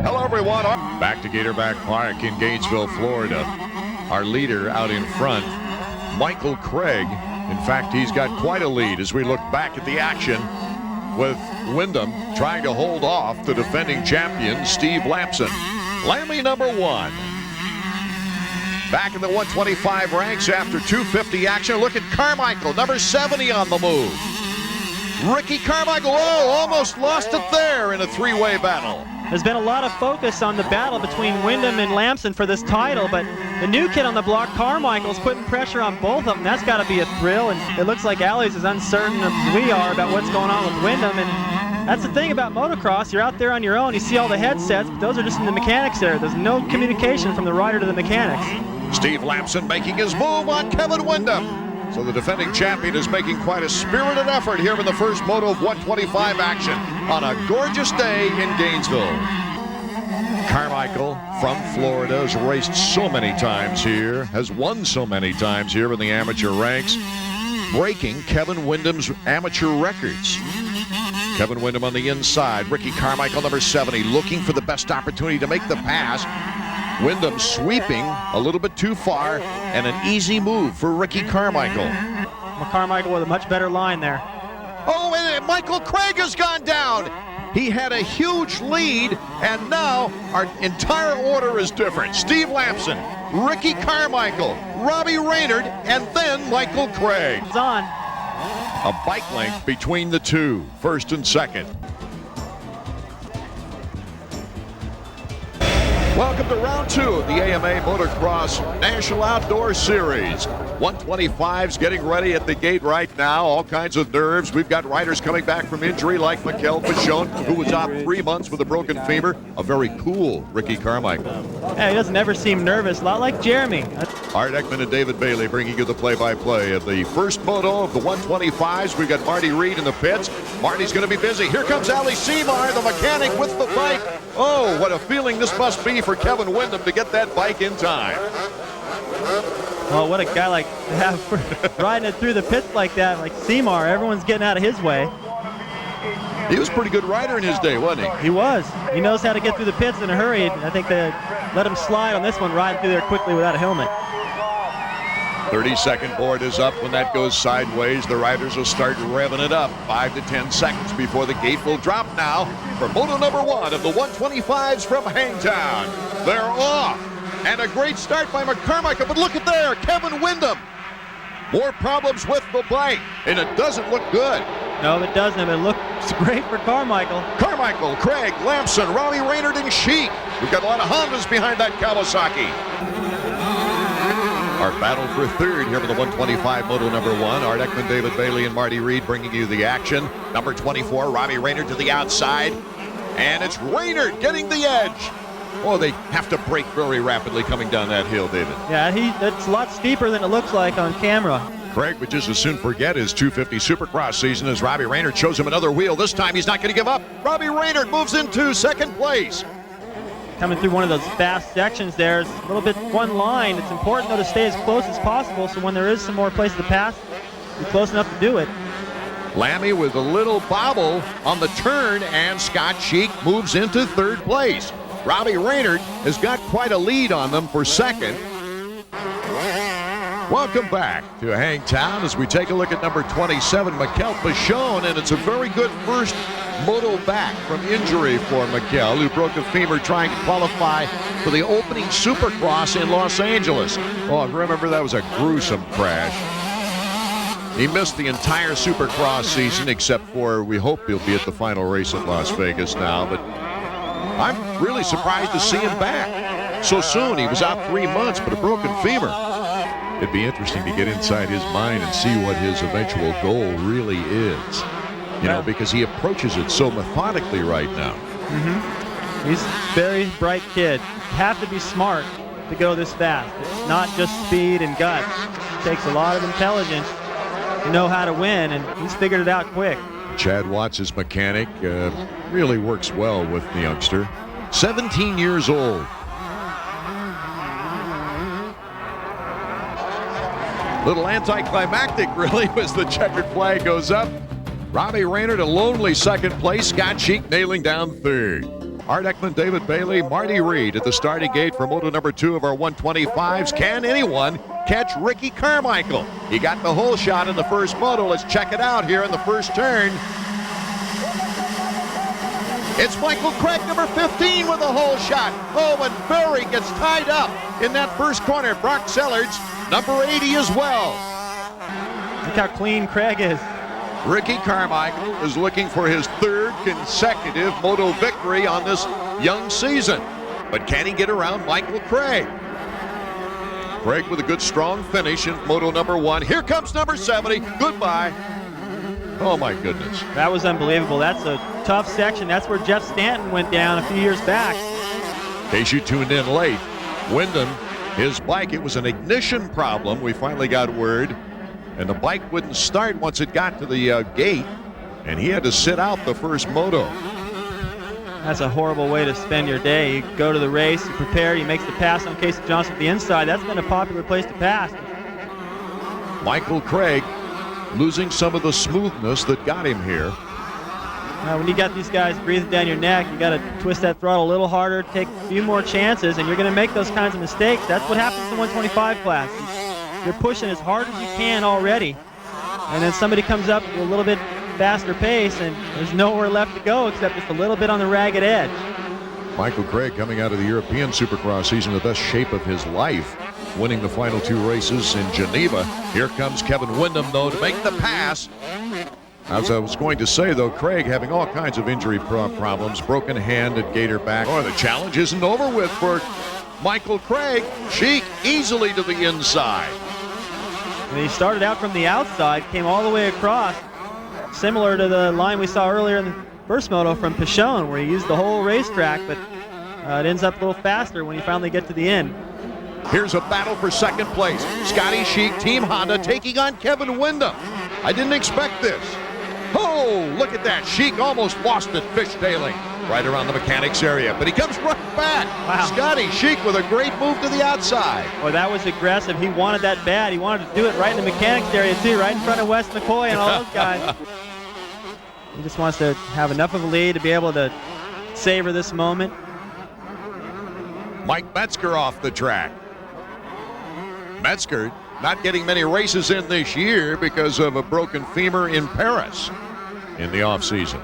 Hello, everyone. Back to Gatorback Park in Gainesville, Florida. Our leader out in front, Michael Craig. In fact, he's got quite a lead as we look back at the action with Windham trying to hold off the defending champion, Steve LAMSON. Lammy number 1. Back in the 125 ranks after 250 action. Look at Carmichael, number 70 on the move. Ricky Carmichael, almost lost it there in a three-way battle. There's been a lot of focus on the battle between Windham and LAMSON for this title, but the new kid on the block, Carmichael's putting pressure on both of them. That's got to be a thrill, and it looks like Allie's as uncertain as we are about what's going on with Windham. And that's the thing about motocross. You're out there on your own. You see all the headsets, but those are just in the mechanics there. There's no communication from the rider to the mechanics. Steve LAMSON making his move on Kevin Windham. So the defending champion is making quite a spirited effort here in the first moto of 125 action on a gorgeous day in Gainesville. Carmichael from Florida has raced so many times here, has won so many times here in the amateur ranks, breaking Kevin Windham's amateur records. Kevin Windham on the inside, Ricky Carmichael, number 70, looking for the best opportunity to make the pass. Windham sweeping a little bit too far, and an easy move for Ricky Carmichael. Carmichael with a much better line there. Oh, and Michael Craig has gone down. He had a huge lead, and now our entire order is different. Steve LAMSON, Ricky Carmichael, Robbie Raynard, and then Michael Craig. It's on. A bike length between the two, first and second. Welcome to round 2 of the AMA Motocross National Outdoor Series. 125's getting ready at the gate right now. All kinds of nerves. We've got riders coming back from injury like Mickael PICHON, who was out 3 months with a broken femur. A very cool Ricky Carmichael. Yeah, he doesn't ever seem nervous, a lot like Jeremy. Art Ekman and David Bailey bringing you the play-by-play of the first moto of the 125s. We've got Marty Reed in the pits. Marty's going to be busy. Here comes Ali Seymour, the mechanic, with the bike. Oh, what a feeling this must be for Kevin Windham to get that bike in time. Well, what a guy like to have for riding it through the pits like that, like Seymour. Everyone's getting out of his way. He was a pretty good rider in his day, wasn't he? He was. He knows how to get through the pits in a hurry. I think they let him slide on this one, riding through there quickly without a helmet. 30-second board is up. When that goes sideways, the riders will start revving it up. 5 to 10 seconds before the gate will drop now for moto number 1 of the 125s from Hangtown. They're off. And a great start by Carmichael, but look at there, Kevin Windham. More problems with the bike, and it doesn't look good. No, it doesn't. It looks great for Carmichael. Carmichael, Craig, LAMSON, Robbie Raynard, and SHEAK. We've got a lot of Hondas behind that Kawasaki. Our battle for third here for the 125 moto number 1. Art Ekman, David Bailey, and Marty Reed bringing you the action. Number 24, Robbie Raynard to the outside. And it's Raynard getting the edge. Oh, they have to brake very rapidly coming down that hill, David. Yeah, it's a lot steeper than it looks like on camera. Craig would just as soon forget his 250 Supercross season as Robbie Raynard shows him another wheel. This time he's not going to give up. Robbie Raynard moves into second place. Coming through one of those fast sections there, it's a little bit one line. It's important, though, to stay as close as possible, so when there is some more places to pass, you're close enough to do it. Lammy with a little bobble on the turn, and Scott SHEAK moves into third place. Robbie Raynard has got quite a lead on them for second. Welcome back to Hangtown as we take a look at number 27, Mickael PICHON, and it's a very good first moto back from injury for Mickael, who broke a femur trying to qualify for the opening Supercross in Los Angeles. Oh, remember, that was a gruesome crash. He missed the entire Supercross season, except for, we hope he'll be at the final race at Las Vegas now, but I'm really surprised to see him back so soon. He was out 3 months, but a broken femur. It'd be interesting to get inside his mind and see what his eventual goal really is. You know, because he approaches it so methodically right now. He's a very bright kid. You have to be smart to go this fast. It's not just speed and guts. It takes a lot of intelligence to know how to win, and he's figured it out quick. Chad Watts, his mechanic, really works well with the youngster. 17 years old. Little anticlimactic, really, as the checkered flag goes up. Robbie Raynard a lonely second place. Scott SHEAK nailing down third. Art Ekman, David Bailey, Marty Reed at the starting gate for moto number 2 of our 125s. Can anyone catch Ricky Carmichael? He got the whole shot in the first moto. Let's check it out here in the first turn. It's Michael Craig, number 15, with a whole shot. Oh, and Barry gets tied up in that first corner. Brock Sellards, number 80 as well. Look how clean Craig is. Ricky Carmichael is looking for his 3rd consecutive moto victory on this young season. But can he get around Michael Craig? Craig with a good strong finish in moto number 1. Here comes number 70. Goodbye. Oh my goodness. That was unbelievable. That's a tough section. That's where Jeff Stanton went down a few years back. In case you tuned in late, Windham, his bike, it was an ignition problem. We finally got word. And the bike wouldn't start once it got to the gate, and he had to sit out the first moto. That's a horrible way to spend your day. You go to the race, you prepare, you make the pass on Casey Johnson at the inside. That's been a popular place to pass. Michael Craig losing some of the smoothness that got him here. Now, when you got these guys breathing down your neck, you got to twist that throttle a little harder, take a few more chances, and you're going to make those kinds of mistakes. That's what happens in the 125 class. You're pushing as hard as you can already, and then somebody comes up with a little bit faster pace, and there's nowhere left to go except just a little bit on the ragged edge. Michael Craig coming out of the European Supercross season in the best shape of his life, winning the final 2 races in Geneva. Here comes Kevin Windham, though, to make the pass. As I was going to say, though, Craig having all kinds of injury problems, broken hand at Gator back. Oh, the challenge isn't over with for Michael Craig. SHEAK easily to the inside. And he started out from the outside, came all the way across, similar to the line we saw earlier in the first moto from Pichon, where he used the whole racetrack, but it ends up a little faster when you finally get to the end. Here's a battle for second place. Scotty SHEAK, Team Honda, taking on Kevin Windham. I didn't expect this. Oh, look at that. SHEAK almost lost it fishtailing right around the mechanics area, but he comes right back. Wow. Scotty SHEAK with a great move to the outside. Well, that was aggressive. He wanted that bad. He wanted to do it right in the mechanics area, too, right in front of Wes McCoy and all those guys. He just wants to have enough of a lead to be able to savor this moment. Mike Metzger off the track. Metzger not getting many races in this year because of a broken femur in Paris in the offseason.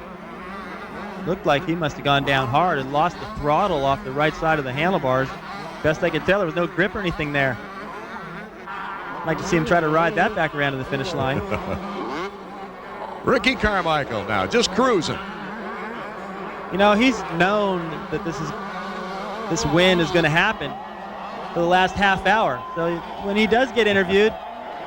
Looked like he must have gone down hard and lost the throttle off the right side of the handlebars. Best I could tell, there was no grip or anything there. I'd like to see him try to ride that back around to the finish line. Ricky Carmichael now just cruising. You know, he's known that this win is going to happen for the last half hour. So when he does get interviewed,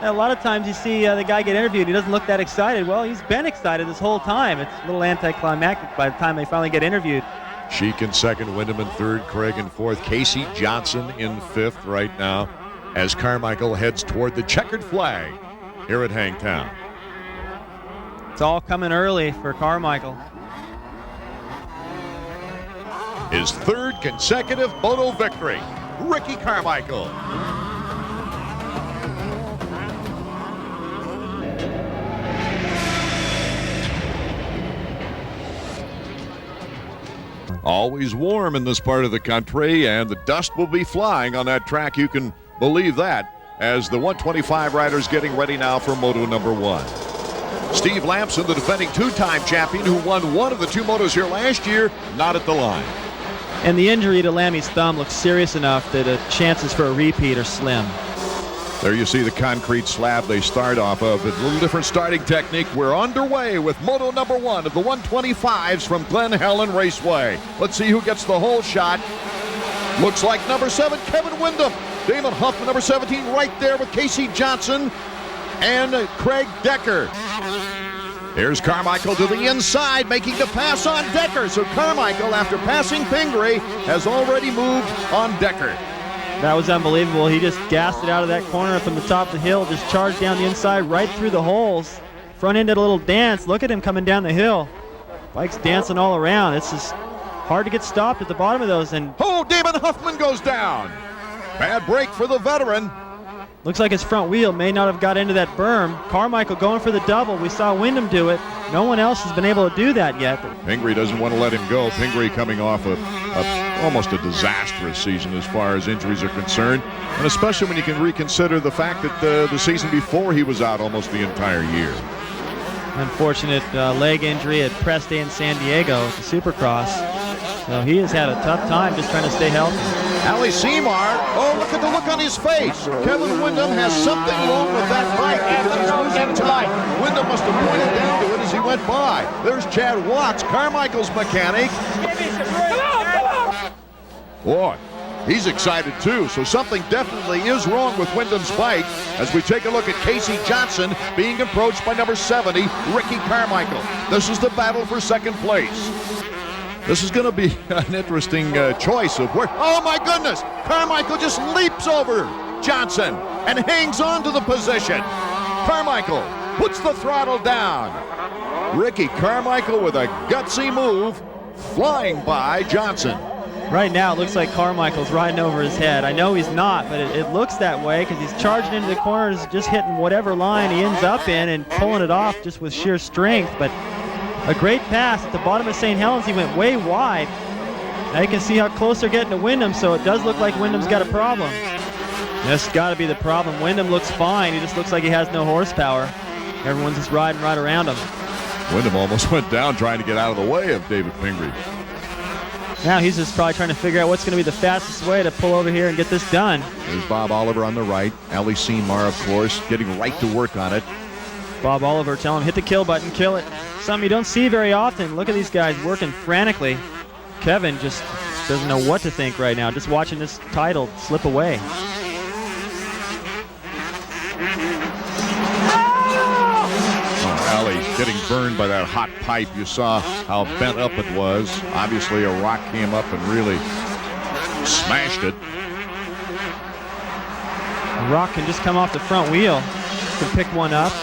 a lot of times you see the guy get interviewed, he doesn't look that excited. Well, he's been excited this whole time. It's a little anticlimactic by the time they finally get interviewed. SHEAK in second, Windham in third, Craig in fourth, Casey Johnson in fifth right now as Carmichael heads toward the checkered flag here at Hangtown. It's all coming early for Carmichael. His 3rd consecutive moto victory, Ricky Carmichael. Always warm in this part of the country, and the dust will be flying on that track. You can believe that, as the 125 riders getting ready now for moto number 1. Steve LAMSON, the defending 2-time champion who won one of the 2 motos here last year, not at the line. And the injury to Lammy's thumb looks serious enough that the chances for a repeat are slim. There you see the concrete slab they start off of. A little different starting technique. We're underway with moto number 1 of the 125s from Glen Helen Raceway. Let's see who gets the whole shot. Looks like number 7, Kevin Windham. Damon HUFFMAN, number 17, right there with Casey Johnson and Craig Decker. Here's Carmichael to the inside, making the pass on Decker. So Carmichael, after passing Pingree, has already moved on Decker. That was unbelievable. He just gassed it out of that corner from the top of the hill, just charged down the inside right through the holes. Front end did a little dance. Look at him coming down the hill. Bike's dancing all around. It's just hard to get stopped at the bottom of those. And oh, Damon HUFFMAN goes down. Bad break for the veteran. Looks like his front wheel may not have got into that berm. Carmichael going for the double. We saw Windham do it. No one else has been able to do that yet. Pingree doesn't want to let him go. Pingree coming off almost a disastrous season as far as injuries are concerned, and especially when you can reconsider the fact that the season before he was out almost the entire year. Unfortunate leg injury at press day in San Diego at the Supercross. So he has had a tough time just trying to stay healthy. Ali Seymour, oh, look at the look on his face. Kevin Windham has something wrong with that bike because he's losing time. Windham must have pointed down to it as he went by. There's Chad Watts, Carmichael's mechanic. Boy, he's excited too, so something definitely is wrong with Windham's bike as we take a look at Casey Johnson being approached by number 70, Ricky Carmichael. This is the battle for second place. This is going to be an interesting choice of where. Oh my goodness! Carmichael just leaps over Johnson and hangs on to the position. Carmichael puts the throttle down. Ricky Carmichael with a gutsy move, flying by Johnson. Right now, it looks like Carmichael's riding over his head. I know he's not, but it looks that way because he's charging into the corners, just hitting whatever line he ends up in and pulling it off just with sheer strength. But a great pass at the bottom of St. Helens. He went way wide. Now you can see how close they're getting to Windham, so it does look like Windham's got a problem. That's got to be the problem. Windham looks fine. He just looks like he has no horsepower. Everyone's just riding right around him. Windham almost went down trying to get out of the way of David Pingree. Now he's just probably trying to figure out what's going to be the fastest way to pull over here and get this done. There's Bob Oliver on the right. Ali Seymour, of course, getting right to work on it. Bob Oliver telling him, hit the kill button, kill it. Something you don't see very often. Look at these guys working frantically. Kevin just doesn't know what to think right now, just watching this title slip away. Ali getting burned by that hot pipe. You saw how bent up it was. Obviously a rock came up and really smashed it. A rock can just come off the front wheel. Can pick one up.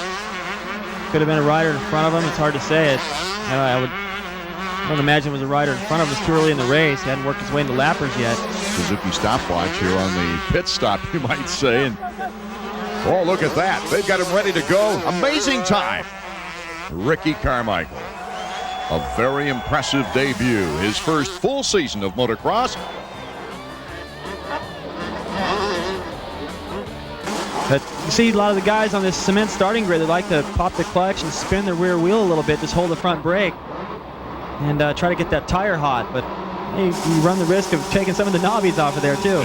Could have been a rider in front of him. It's hard to say it. I don't imagine it was a rider in front of him. It's too early in the race. He hadn't worked his way into lappers yet. Suzuki stopwatch here on the pit stop, you might say. And oh, look at that. They've got him ready to go. Amazing time. Ricky Carmichael. A very impressive debut. His first full season of motocross. But you see a lot of the guys on this cement starting grid, they like to pop the clutch and spin their rear wheel a little bit, just hold the front brake and try to get that tire hot. But hey, you run the risk of taking some of the knobbies off of there too.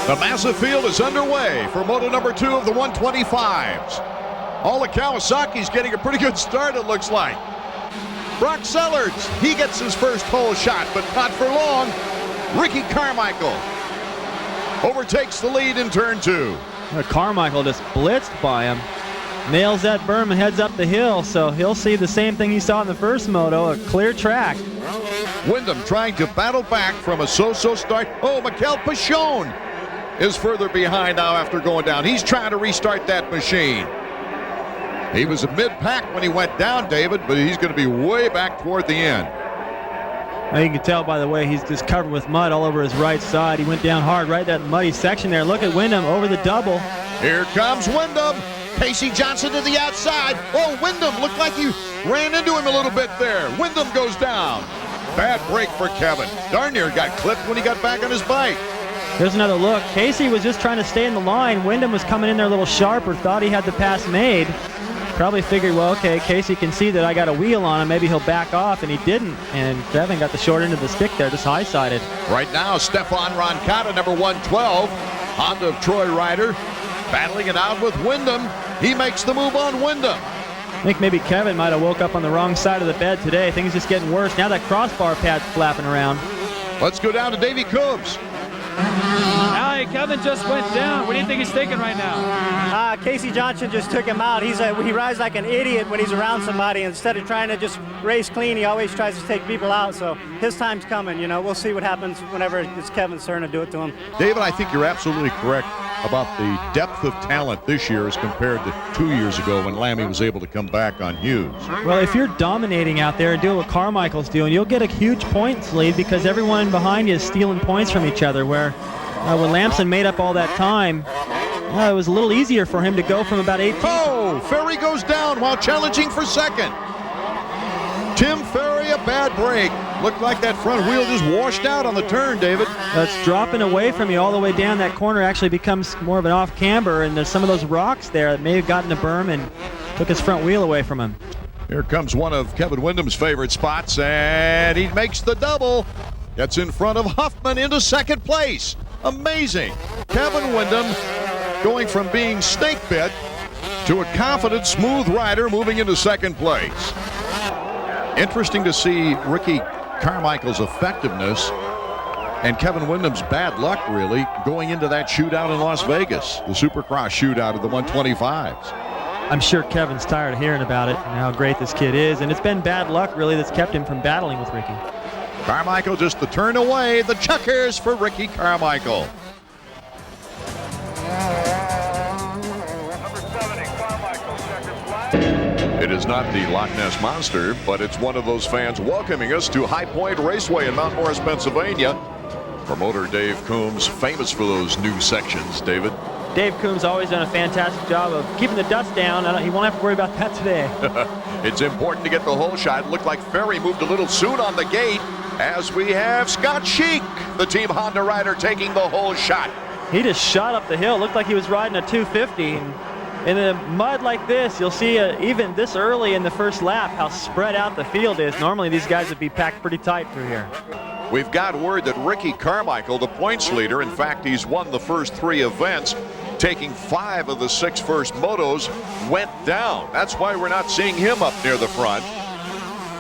The massive field is underway for moto number 2 of the 125s. All the Kawasaki's getting a pretty good start, it looks like. Brock Sellards, he gets his first pole shot, but not for long. Ricky Carmichael overtakes the lead in turn 2. Carmichael just blitzed by him. Nails that berm and heads up the hill, so he'll see the same thing he saw in the first moto, a clear track. Windham trying to battle back from a so-so start. Oh, Mickael PICHON is further behind now after going down. He's trying to restart that machine. He was mid-pack when he went down, David, but he's going to be way back toward the end. Now you can tell by the way he's just covered with mud all over his right side. He went down hard right that muddy section there. Look at Windham over the double. Here comes Windham. Casey Johnson to the outside. Oh, Windham looked like he ran into him a little bit there. Windham goes down. Bad break for Kevin. Darn near got clipped when he got back on his bike. Here's another look. Casey was just trying to stay in the line. Windham was coming in there a little sharper, thought he had the pass made. Probably figured, well, okay, Casey can see that I got a wheel on him. Maybe he'll back off, and he didn't. And Kevin got the short end of the stick there, just high-sided. Right now, Stefan Roncada, number 112, Honda of Troy rider, battling it out with Windham. He makes the move on Windham. I think maybe Kevin might have woke up on the wrong side of the bed today. Things just getting worse. Now that crossbar pad's flapping around. Let's go down to Davey Combs. Kevin just went down. What do you think he's thinking right now? Casey Johnson just took him out. He rides like an idiot when he's around somebody. Instead of trying to just race clean, he always tries to take people out. So his time's coming. You know, we'll see what happens whenever it's Kevin's turn to do it to him. David, I think you're absolutely correct about the depth of talent this year as compared to 2 years ago when Lammy was able to come back on Hughes. Well, if you're dominating out there and doing what Carmichael's doing, you'll get a huge points lead because everyone behind you is stealing points from each other, where when Lamson made up all that time, it was a little easier for him to go from about 18. Oh, Ferry goes down while challenging for second. Tim Ferry, a bad break. Looked like that front wheel just washed out on the turn, David. It's dropping away from you all the way down. That corner actually becomes more of an off camber, and there's some of those rocks there that may have gotten a berm and took his front wheel away from him. Here comes one of Kevin Windham's favorite spots, and he makes the double. Gets in front of Huffman into second place. Amazing. Kevin Windham going from being snake bit to a confident, smooth rider moving into second place. Interesting to see Ricky Carmichael's effectiveness and Kevin Windham's bad luck, really, going into that shootout in Las Vegas, the Supercross shootout of the 125s. I'm sure Kevin's tired of hearing about it and how great this kid is, and it's been bad luck, really, that's kept him from battling with Ricky. Carmichael just the turn away, the checkers for Ricky Carmichael. It is not the Loch Ness Monster, but it's one of those fans welcoming us to High Point Raceway in Mount Morris, Pennsylvania. Promoter Dave Coombs, famous for those new sections, David. Dave Coombs always done a fantastic job of keeping the dust down. He won't have to worry about that today. It's important to get the whole shot. It looked like Ferry moved a little soon on the gate as we have Scott SHEAK, the Team Honda rider, taking the whole shot. He just shot up the hill. Looked like he was riding a 250. And in a mud like this, you'll see even this early in the first lap how spread out the field is. Normally these guys would be packed pretty tight through here. We've got word that Ricky Carmichael, the points leader, in fact, he's won the first 3 events, taking 5 of the 6 first motos, went down. That's why we're not seeing him up near the front.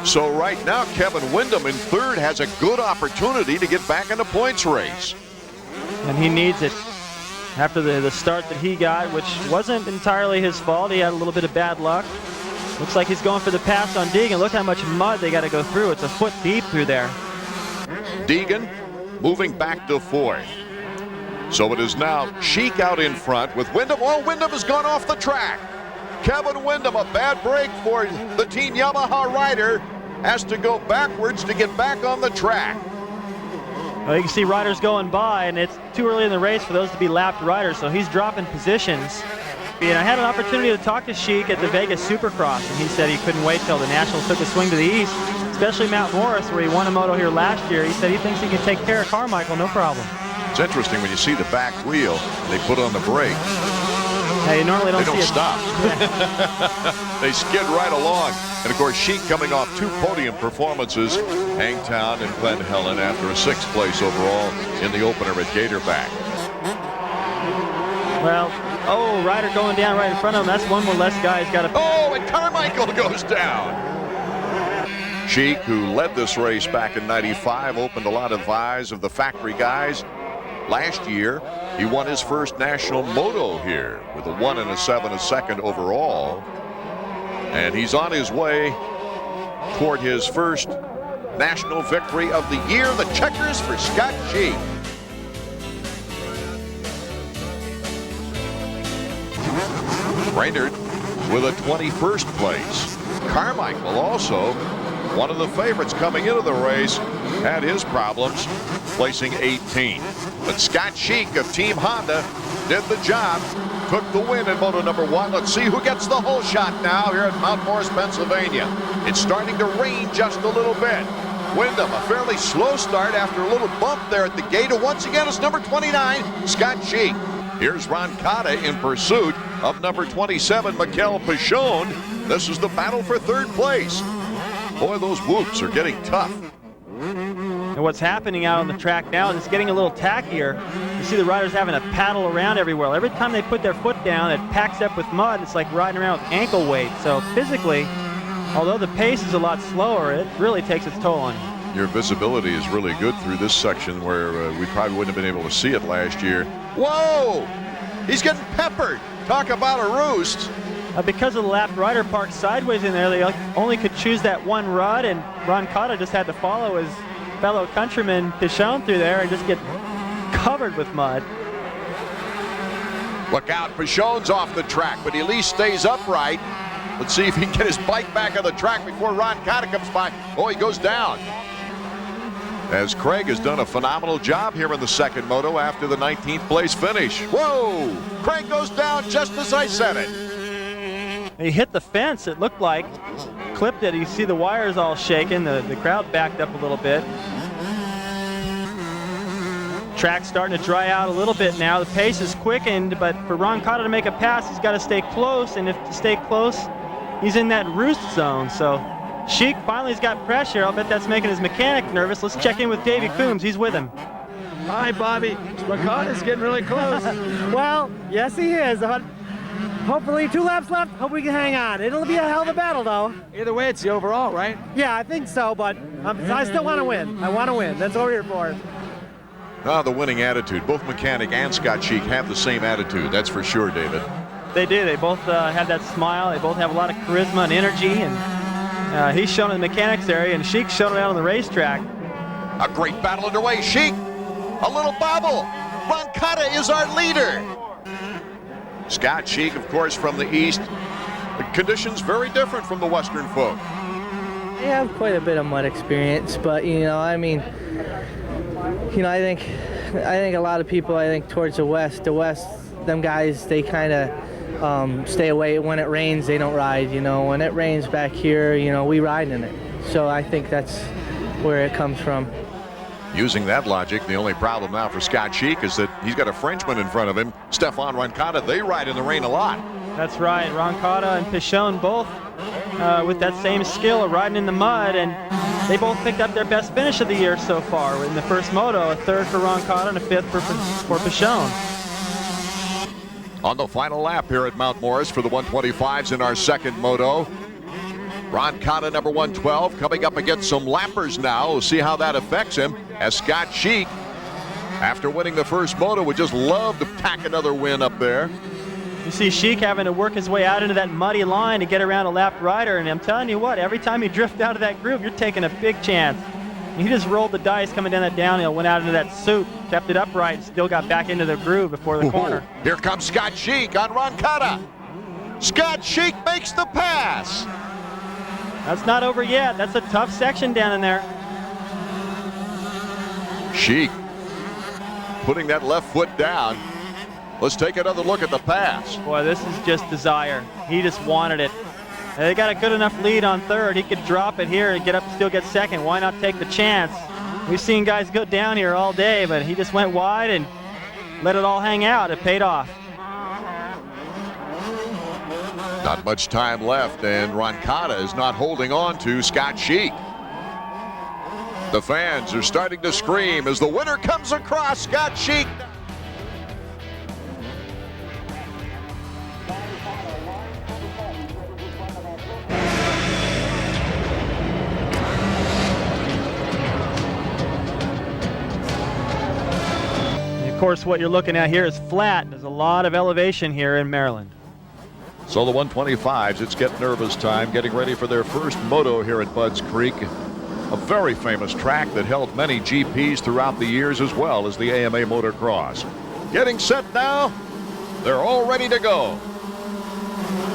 So right now, Kevin Windham in third has a good opportunity to get back in the points race. And he needs it after the start that he got, which wasn't entirely his fault. He had a little bit of bad luck. Looks like he's going for the pass on Deegan. Look how much mud they got to go through. It's a foot deep through there. Deegan moving back to fourth. So it is now SHEAK out in front with Windham. Oh, Windham has gone off the track. Kevin Windham, a bad break for the Team Yamaha rider, has to go backwards to get back on the track. Well, you can see riders going by, and it's too early in the race for those to be lapped riders, so he's dropping positions. And I had an opportunity to talk to SHEAK at the Vegas Supercross, and he said he couldn't wait till the Nationals took a swing to the east, especially Mount Morris, where he won a moto here last year. He said he thinks he can take care of Carmichael, no problem. It's interesting when you see the back wheel, they put on the brake. Yeah, you normally don't see it. They don't stop. They skid right along. And of course, SHEAK coming off 2 podium performances, Hangtown and Glen Helen, after a 6th place overall in the opener at Gatorback. Well, oh, rider going down right in front of him. That's one more less guy he's got to. Oh, and Carmichael goes down. SHEAK, who led this race back in '95, opened a lot of eyes of the factory guys. Last year, he won his first national moto here with a 1 and a 7 a second overall. And he's on his way toward his first national victory of the year. The checkers for Scott SHEAK. Brainerd with a 21st place. Carmichael also, one of the favorites coming into the race, had his problems, placing 18th. But Scott SHEAK of Team Honda did the job, took the win in moto number 1. Let's see who gets the whole shot now here at Mount Morris, Pennsylvania. It's starting to rain just a little bit. Windham, a fairly slow start after a little bump there at the gate. And once again, it's number 29, Scott SHEAK. Here's Ron Cotta in pursuit of number 27, Mickael PICHON. This is the battle for 3rd place. Boy, those whoops are getting tough. And what's happening out on the track now is it's getting a little tackier. You see the riders having to paddle around everywhere. Every time they put their foot down, it packs up with mud. It's like riding around with ankle weight. So physically, although the pace is a lot slower, it really takes its toll on you. Your visibility is really good through this section where we probably wouldn't have been able to see it last year. Whoa! He's getting peppered. Talk about a roost. Because of the lapped rider parked sideways in there, they only could choose that one rut, and Ron Cotta just had to follow his fellow countryman PICHON through there and just get covered with mud. Look out, PICHON's off the track, but he at least stays upright. Let's see if he can get his bike back on the track before Ron Cotta comes by. Oh, he goes down. As Craig has done a phenomenal job here in the 2nd moto after the 19th place finish. Whoa! Craig goes down just as I said it. He hit the fence, it looked like. clipped it. You see the wires all shaking. The crowd backed up a little bit. Track's starting to dry out a little bit now. The pace is quickened, but for Ron Cotta to make a pass, he's got to stay close, and if to stay close, he's in that roost zone. So SHEAK finally's got pressure. I'll bet that's making his mechanic nervous. Let's check in with Davey Coombs. He's with him. Hi, Bobby. Cotta's getting really close. Well, yes, he is. Hopefully 2 laps left. Hope we can hang on. It'll be a hell of a battle, though. Either way, it's the overall, right? Yeah, I think so, but I still want to win. I want to win. That's what we're here for. The winning attitude. Both Mechanic and Scott SHEAK have the same attitude. That's for sure, David. They do. They both have that smile. They both have a lot of charisma and energy, and he's shown in the mechanics area, and SHEAK's shown it out on the racetrack. A great battle underway. SHEAK, a little bobble. Ron Cotta is our leader. Scott SHEAK, of course, from the east. The conditions very different from the western folk. I have quite a bit of mud experience, but I think a lot of people, towards the west, them guys, they kind of stay away. When it rains, they don't ride. When it rains back here, we ride in it. So I think that's where it comes from. Using that logic, the only problem now for Scott SHEAK is that he's got a Frenchman in front of him, Stefan Ron Cotta. They ride in the rain a lot. That's right. Ron Cotta and Pichon both with that same skill of riding in the mud, and they both picked up their best finish of the year so far. In the first moto, a 3rd for Ron Cotta and a 5th for Pichon. On the final lap here at Mount Morris for the 125s in our second moto. Ron Cotta, number 112, coming up against some lappers now. We'll see how that affects him, as Scott SHEAK, after winning the first moto, would just love to pack another win up there. You see SHEAK having to work his way out into that muddy line to get around a lapped rider, and I'm telling you what, every time you drift out of that groove, you're taking a big chance. He just rolled the dice coming down that downhill, went out into that soup, kept it upright, and still got back into the groove before the corner. Here comes Scott SHEAK on Ron Cotta. Scott SHEAK makes the pass. That's not over yet. That's a tough section down in there. SHEAK putting that left foot down. Let's take another look at the pass. Boy, this is just desire. He just wanted it. And they got a good enough lead on 3rd. He could drop it here and get up, still get 2nd. Why not take the chance? We've seen guys go down here all day, but he just went wide and let it all hang out. It paid off. Not much time left, and Ron Cotta is not holding on to Scott SHEAK. The fans are starting to scream as the winner comes across. Scott SHEAK. And of course, what you're looking at here is flat. There's a lot of elevation here in Maryland. So the 125s, it's get nervous time, getting ready for their first moto here at Budds Creek. A very famous track that held many GPs throughout the years, as well as the AMA Motocross. Getting set now. They're all ready to go.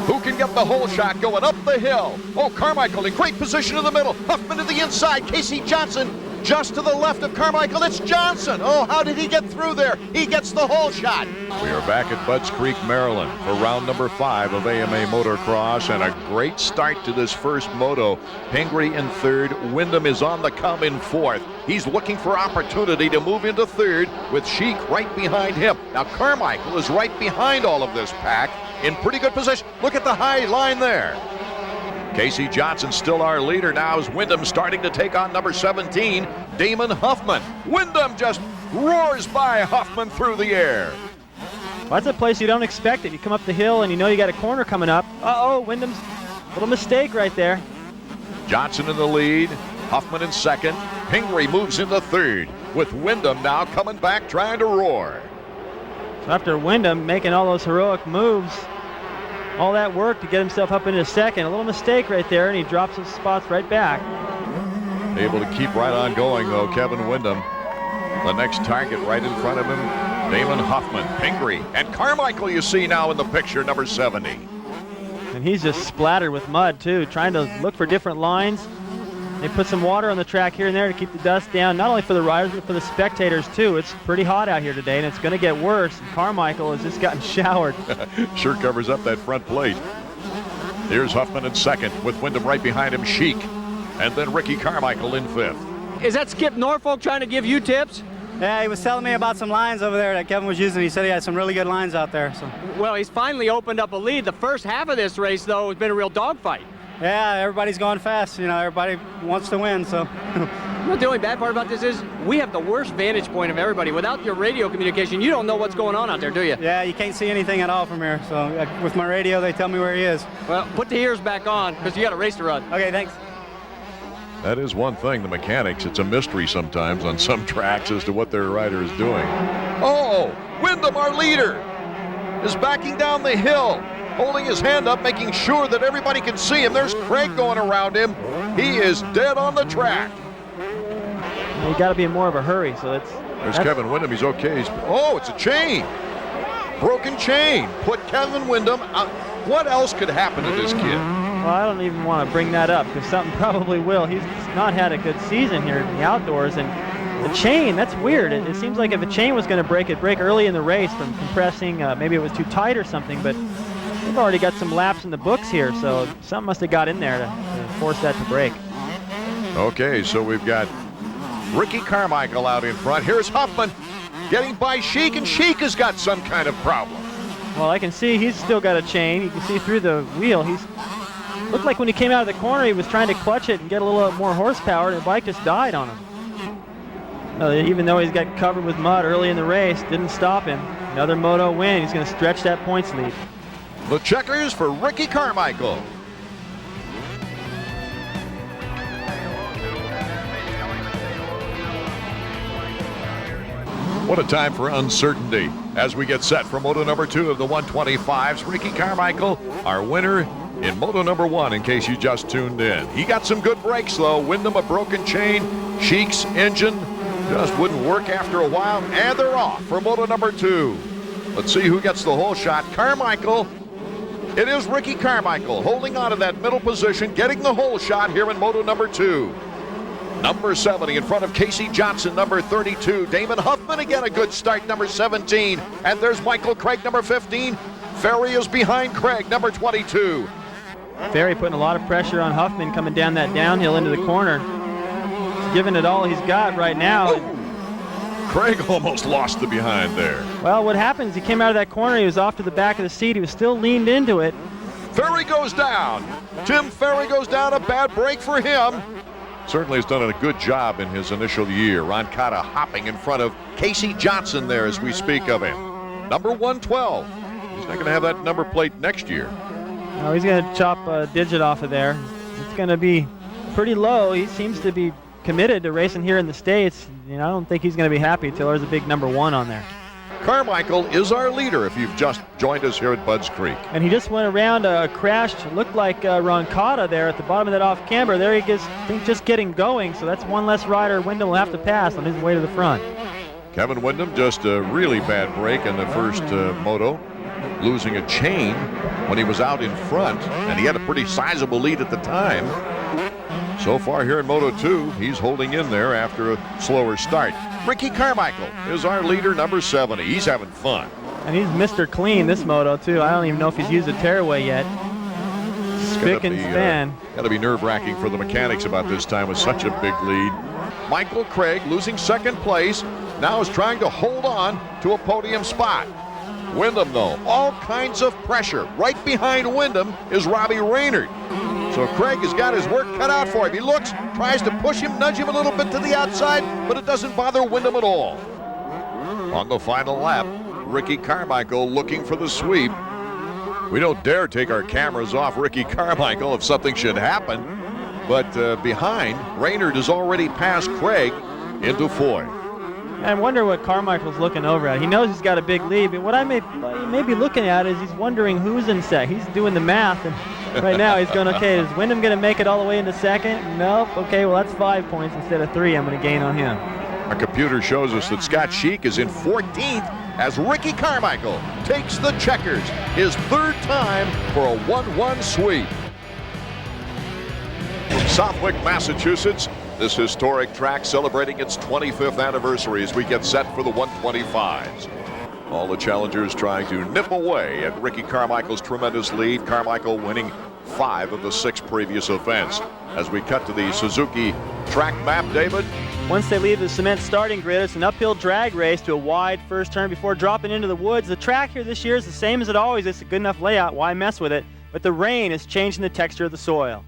Who can get the whole shot going up the hill? Oh, Carmichael in great position in the middle. Huffman to the inside. Casey Johnson just to the left of Carmichael. It's Johnson. Oh, how did he get through there? He gets the whole shot. We are back at Budds Creek, Maryland for round number 5 of AMA Motocross, and a great start to this first moto. Pingree in 3rd. Windham is on the come in 4th. He's looking for opportunity to move into 3rd with SHEAK right behind him. Now Carmichael is right behind all of this pack in pretty good position. Look at the high line there. Casey Johnson still our leader now as Windham starting to take on number 17, Damon HUFFMAN. Windham just roars by HUFFMAN through the air. Well, that's a place you don't expect it. You come up the hill and you know you got a corner coming up. Uh-oh, Windham's little mistake right there. Johnson in the lead, HUFFMAN in 2nd. Pingree moves into 3rd with Windham now coming back trying to roar. So after Windham making all those heroic moves, all that work to get himself up into 2nd, a little mistake right there, and he drops his spots right back. Able to keep right on going, though, Kevin Windham. The next target right in front of him, Damon HUFFMAN, Pingree, and Carmichael you see now in the picture, number 70. And he's just splattered with mud, too, trying to look for different lines. They put some water on the track here and there to keep the dust down, not only for the riders, but for the spectators, too. It's pretty hot out here today, and it's going to get worse. And Carmichael has just gotten showered. Sure covers up that front plate. Here's Huffman in second, with Windham right behind him, SHEAK, and then Ricky Carmichael in fifth. Is that Skip Norfolk trying to give you tips? Yeah, he was telling me about some lines over there that Kevin was using. He said he had some really good lines out there. So. Well, he's finally opened up a lead. The first half of this race, though, has been a real dogfight. Yeah, everybody's going fast. You know, everybody wants to win, so. You know, the only bad part about this is we have the worst vantage point of everybody. Without your radio communication, you don't know what's going on out there, do you? Yeah, you can't see anything at all from here. So with my radio, they tell me where he is. Well, put the ears back on because you got a race to run. Okay, thanks. That is one thing, the mechanics, it's a mystery sometimes on some tracks as to what their rider is doing. Oh, Windham, our leader, is backing down the hill, holding his hand up, making sure that everybody can see him. There's Craig going around him. He is dead on the track. You got to be in more of a hurry, so There's Kevin Windham, he's okay. Oh, it's a chain. Broken chain. Put Kevin Windham out. What else could happen to this kid? Well, I don't even want to bring that up because something probably will. He's not had a good season here in the outdoors, and the chain, that's weird. It seems like if a chain was going to break, it'd break early in the race from compressing. Maybe it was too tight or something, but we've already got some laps in the books here, so something must have got in there to force that to break. Okay, so we've got Ricky Carmichael out in front. Here's Huffman getting by SHEAK, and SHEAK has got some kind of problem. Well, I can see he's still got a chain. You can see through the wheel. Looked like when he came out of the corner, he was trying to clutch it and get a little more horsepower, and the bike just died on him. Even though he's got covered with mud early in the race, didn't stop him. Another moto win. He's going to stretch that points lead. The checkers for Ricky Carmichael. What a time for uncertainty as we get set for Moto number 2 of the 125s. Ricky Carmichael, our winner in Moto number 1, in case you just tuned in. He got some good brakes, though. Windham, a broken chain. SHEAK's engine just wouldn't work after a while, and they're off for Moto number 2. Let's see who gets the whole shot. Carmichael. It is Ricky Carmichael holding on to that middle position, getting the whole shot here in Moto number 2. Number 70 in front of Casey Johnson, number 32. Damon Huffman, again a good start, number 17. And there's Michael Craig, number 15. Ferry is behind Craig, number 22. Ferry putting a lot of pressure on Huffman coming down that downhill into the corner. He's giving it all he's got right now. Oh. Craig almost lost the behind there. Well, what happens, he came out of that corner, he was off to the back of the seat, he was still leaned into it. Ferry goes down. Tim Ferry goes down, a bad break for him. Certainly has done a good job in his initial year. Ron Cotta hopping in front of Casey Johnson there as we speak of him. Number 112. He's not going to have that number plate next year. No, he's going to chop a digit off of there. It's going to be pretty low. He seems to be committed to racing here in the States. You know, I don't think he's going to be happy until there's a big number 1 on there. Carmichael is our leader if you've just joined us here at Budds Creek. And he just went around, crashed, looked like Ron Cotta there at the bottom of that off camber. There he gets, I think, just getting going, so that's one less rider Windham will have to pass on his way to the front. Kevin Windham, just a really bad break in the first moto, losing a chain when he was out in front, and he had a pretty sizable lead at the time. So far here in Moto 2, he's holding in there after a slower start. Ricky Carmichael is our leader, number 70. He's having fun. And he's Mr. Clean this moto, too. I don't even know if he's used a tearaway yet. Spick and span. Got to be nerve-wracking for the mechanics about this time with such a big lead. Michael Craig losing second place, now is trying to hold on to a podium spot. Windham, though, all kinds of pressure. Right behind Windham is Robbie Raynard. So Craig has got his work cut out for him. He looks, tries to push him, nudge him a little bit to the outside, but it doesn't bother Windham at all. On the final lap, Ricky Carmichael looking for the sweep. We don't dare take our cameras off Ricky Carmichael if something should happen. But behind, Raynard has already passed Craig into Foy. I wonder what Carmichael's looking over at. He knows he's got a big lead, but what I may be looking at is he's wondering who's in set. He's doing the math, and right now he's going, okay, is Windham going to make it all the way into second? Nope. Okay, well, that's 5 points instead of 3 I'm going to gain on him. Our computer shows us that Scott SHEAK is in 14th as Ricky Carmichael takes the checkers, his 3rd time for a 1-1 sweep. From Southwick, Massachusetts, this historic track celebrating its 25th anniversary as we get set for the 125s. All the challengers trying to nip away at Ricky Carmichael's tremendous lead. Carmichael winning 5 of the 6 previous events. As we cut to the Suzuki track map, David. Once they leave the cement starting grid, it's an uphill drag race to a wide first turn before dropping into the woods. The track here this year is the same as it always is. It's a good enough layout. Why mess with it? But the rain is changing the texture of the soil.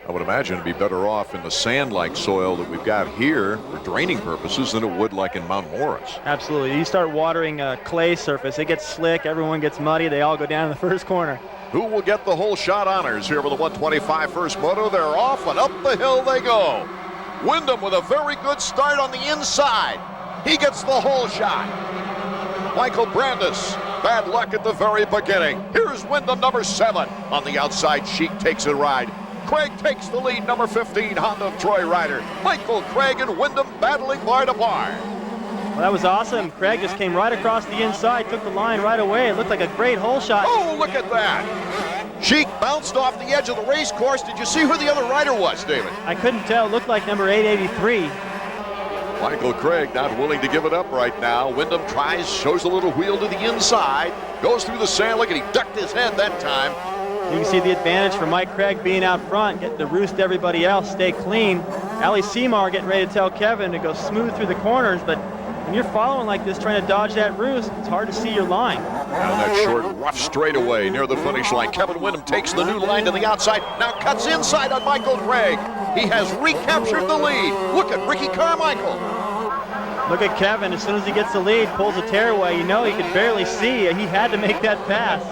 I would imagine it'd be better off in the sand-like soil that we've got here for draining purposes than it would like in Mount Morris. Absolutely. You start watering a clay surface, it gets slick, everyone gets muddy, they all go down in the first corner. Who will get the whole shot honors here with the 125 first moto? They're off and up the hill they go. Windham with a very good start on the inside. He gets the whole shot. Michael Brandis, bad luck at the very beginning. Here's Windham, number 7. On the outside, SHEAK takes a ride. Craig takes the lead, number 15, Honda of Troy Ryder. Michael, Craig, and Windham battling bar to bar. Well, that was awesome. Craig just came right across the inside, took the line right away. It looked like a great hole shot. Oh, look at that. SHEAK bounced off the edge of the race course. Did you see who the other rider was, David? I couldn't tell. It looked like number 883. Michael Craig not willing to give it up right now. Windham tries, shows a little wheel to the inside, goes through the sand. Look at, he ducked his head that time. You can see the advantage for Mike Craig being out front, getting to roost everybody else, stay clean. Ali Seymour getting ready to tell Kevin to go smooth through the corners, but when you're following like this, trying to dodge that roost, it's hard to see your line. Down that short, rough straightaway near the finish line. Kevin Windham takes the new line to the outside, now cuts inside on Michael Craig. He has recaptured the lead. Look at Ricky Carmichael. Look at Kevin, as soon as he gets the lead, pulls a tearaway. You know he could barely see. He had to make that pass.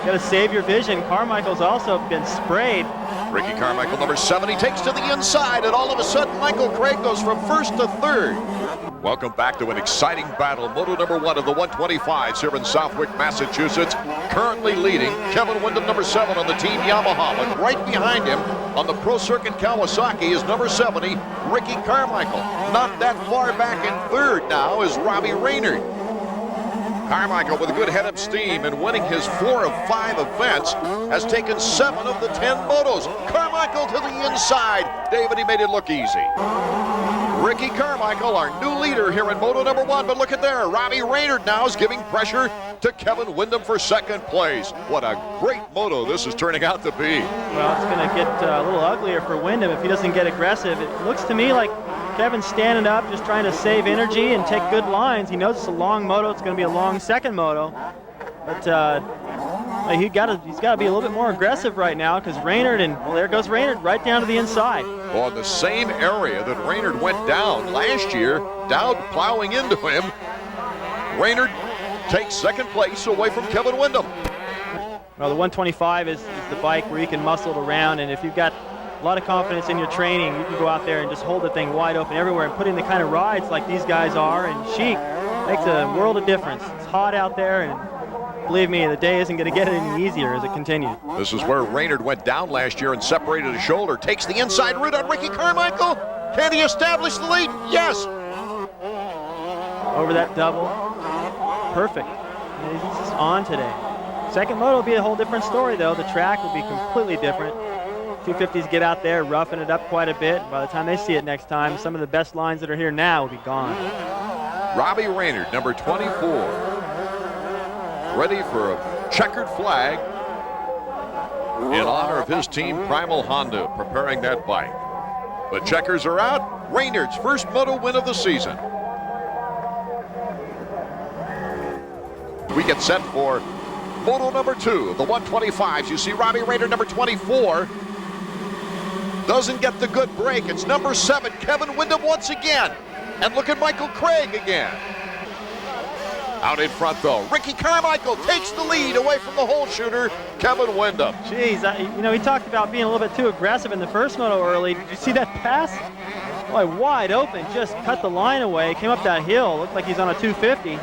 Got to save your vision. Carmichael's also been sprayed. Ricky Carmichael, number 7, he takes to the inside, and all of a sudden, Michael Craig goes from first to third. Welcome back to an exciting battle. Moto number 1 of the 125s here in Southwick, Massachusetts. Currently leading, Kevin Windham, number 7 on the Team Yamaha. But right behind him on the Pro Circuit Kawasaki is number 70, Ricky Carmichael. Not that far back in third now is Robbie Raynard. Carmichael with a good head of steam and winning his 4 of 5 events has taken 7 of the 10 motos. Carmichael to the inside. David, he made it look easy. Ricky Carmichael, our new leader here in Moto number 1, but look at there. Robbie Raynard now is giving pressure to Kevin Windham for second place. What a great moto this is turning out to be. Well, it's going to get a little uglier for Windham if he doesn't get aggressive. It looks to me like Kevin's standing up, just trying to save energy and take good lines. He knows it's a long moto. It's going to be a long second moto. But he's got to be a little bit more aggressive right now because Raynard, and well, there goes Raynard right down to the inside. Well, in the same area that Raynard went down last year, Dowd plowing into him. Raynard takes second place away from Kevin Windham. Well, the 125 is the bike where you can muscle it around, and if you've got a lot of confidence in your training, you can go out there and just hold the thing wide open everywhere, and putting the kind of rides like these guys are and SHEAK makes a world of difference. It's hot out there, and believe me, the day isn't going to get any easier as it continues. This is where Raynard went down last year and separated his shoulder. Takes the inside route on Ricky Carmichael. Can he establish the lead? Yes. Over that double. Perfect. He's just on today. Second moto will be a whole different story, though. The track will be completely different. 250s get out there, roughing it up quite a bit. By the time they see it next time, some of the best lines that are here now will be gone. Robbie Raynard, number 24, ready for a checkered flag in honor of his team, Primal Honda, preparing that bike. But checkers are out. Raynard's first moto win of the season. We get set for moto number 2 of the 125s. You see Robbie Raynard, number 24. Doesn't get the good break. It's number 7, Kevin Windham once again. And look at Michael Craig again. Out in front, though, Ricky Carmichael takes the lead away from the hole shooter, Kevin Windham. Jeez, he talked about being a little bit too aggressive in the first moto early. Did you see that pass? Boy, wide open, just cut the line away, came up that hill, looked like he's on a 250.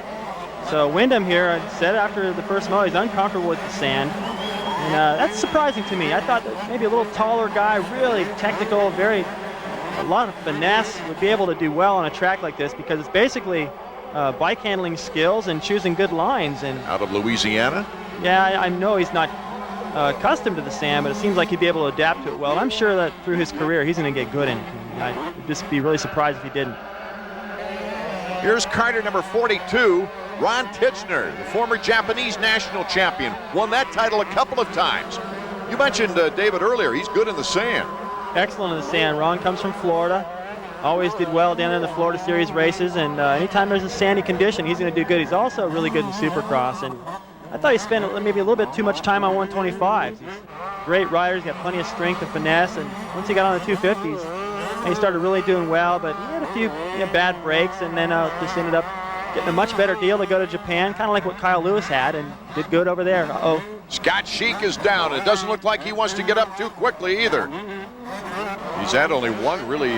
So Windham here said after the first moto he's uncomfortable with the sand. And that's surprising to me. I thought that maybe a little taller guy, really technical, a lot of finesse, would be able to do well on a track like this because it's basically bike handling skills and choosing good lines. And out of Louisiana? Yeah, I know he's not accustomed to the sand, but it seems like he'd be able to adapt to it well. And I'm sure that through his career he's going to get good in it. I'd just be really surprised if he didn't. Here's Carter, number 42. Ron Tichenor, the former Japanese national champion, won that title a couple of times. You mentioned David earlier. He's good in the sand. Excellent in the sand. Ron comes from Florida. Always did well down in the Florida Series races, and anytime there's a sandy condition, he's going to do good. He's also really good in Supercross, and I thought he spent maybe a little bit too much time on 125s. He's a great rider. He's got plenty of strength and finesse, and once he got on the 250s, he started really doing well, but he had a few bad breaks, and then just ended up getting a much better deal to go to Japan, kind of like what Kyle Lewis had, and did good over there. Uh-oh. Scott SHEAK is down. It doesn't look like he wants to get up too quickly either. He's had only one really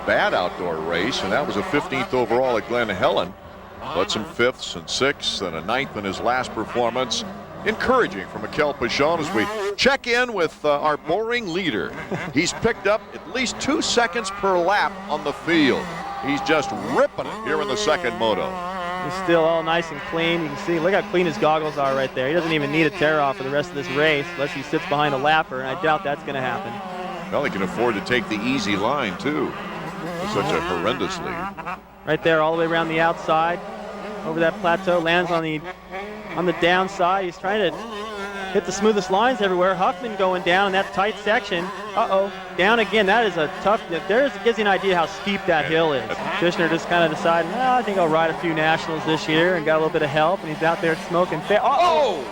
bad outdoor race, and that was a 15th overall at Glen Helen. But some 5ths and 6ths and a 9th in his last performance. Encouraging for Mickael PICHON as we check in with our boring leader. He's picked up at least 2 seconds per lap on the field. He's just ripping it here in the second moto. He's still all nice and clean. You can see, look how clean his goggles are right there. He doesn't even need a tear-off for the rest of this race unless he sits behind a lapper, and I doubt that's going to happen. Well, he can afford to take the easy line, too. It's such a horrendous lead. Right there, all the way around the outside, over that plateau, lands on the downside. He's trying to hit the smoothest lines everywhere. Huffman going down in that tight section. Uh-oh, down again. That is a tough, gives you an idea how steep that hill is. Kushner just kind of decided, well, I think I'll ride a few nationals this year, and got a little bit of help, and he's out there smoking. Uh-oh!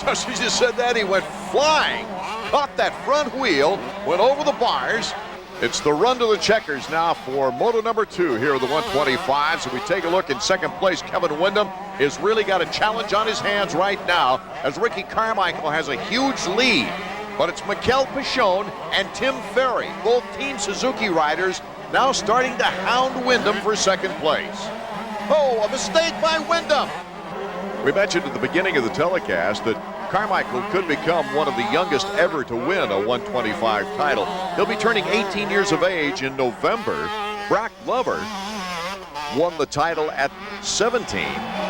Just he just said that, he went flying, caught that front wheel, went over the bars. It's the run to the checkers now for moto number 2 here at the 125. So we take a look in second place. Kevin Windham has really got a challenge on his hands right now as Ricky Carmichael has a huge lead. But it's Mickael PICHON and Tim Ferry, both Team Suzuki riders, now starting to hound Windham for second place. Oh, a mistake by Windham. We mentioned at the beginning of the telecast that Carmichael could become one of the youngest ever to win a 125 title. He'll be turning 18 years of age in November. Brock Glover won the title at 17,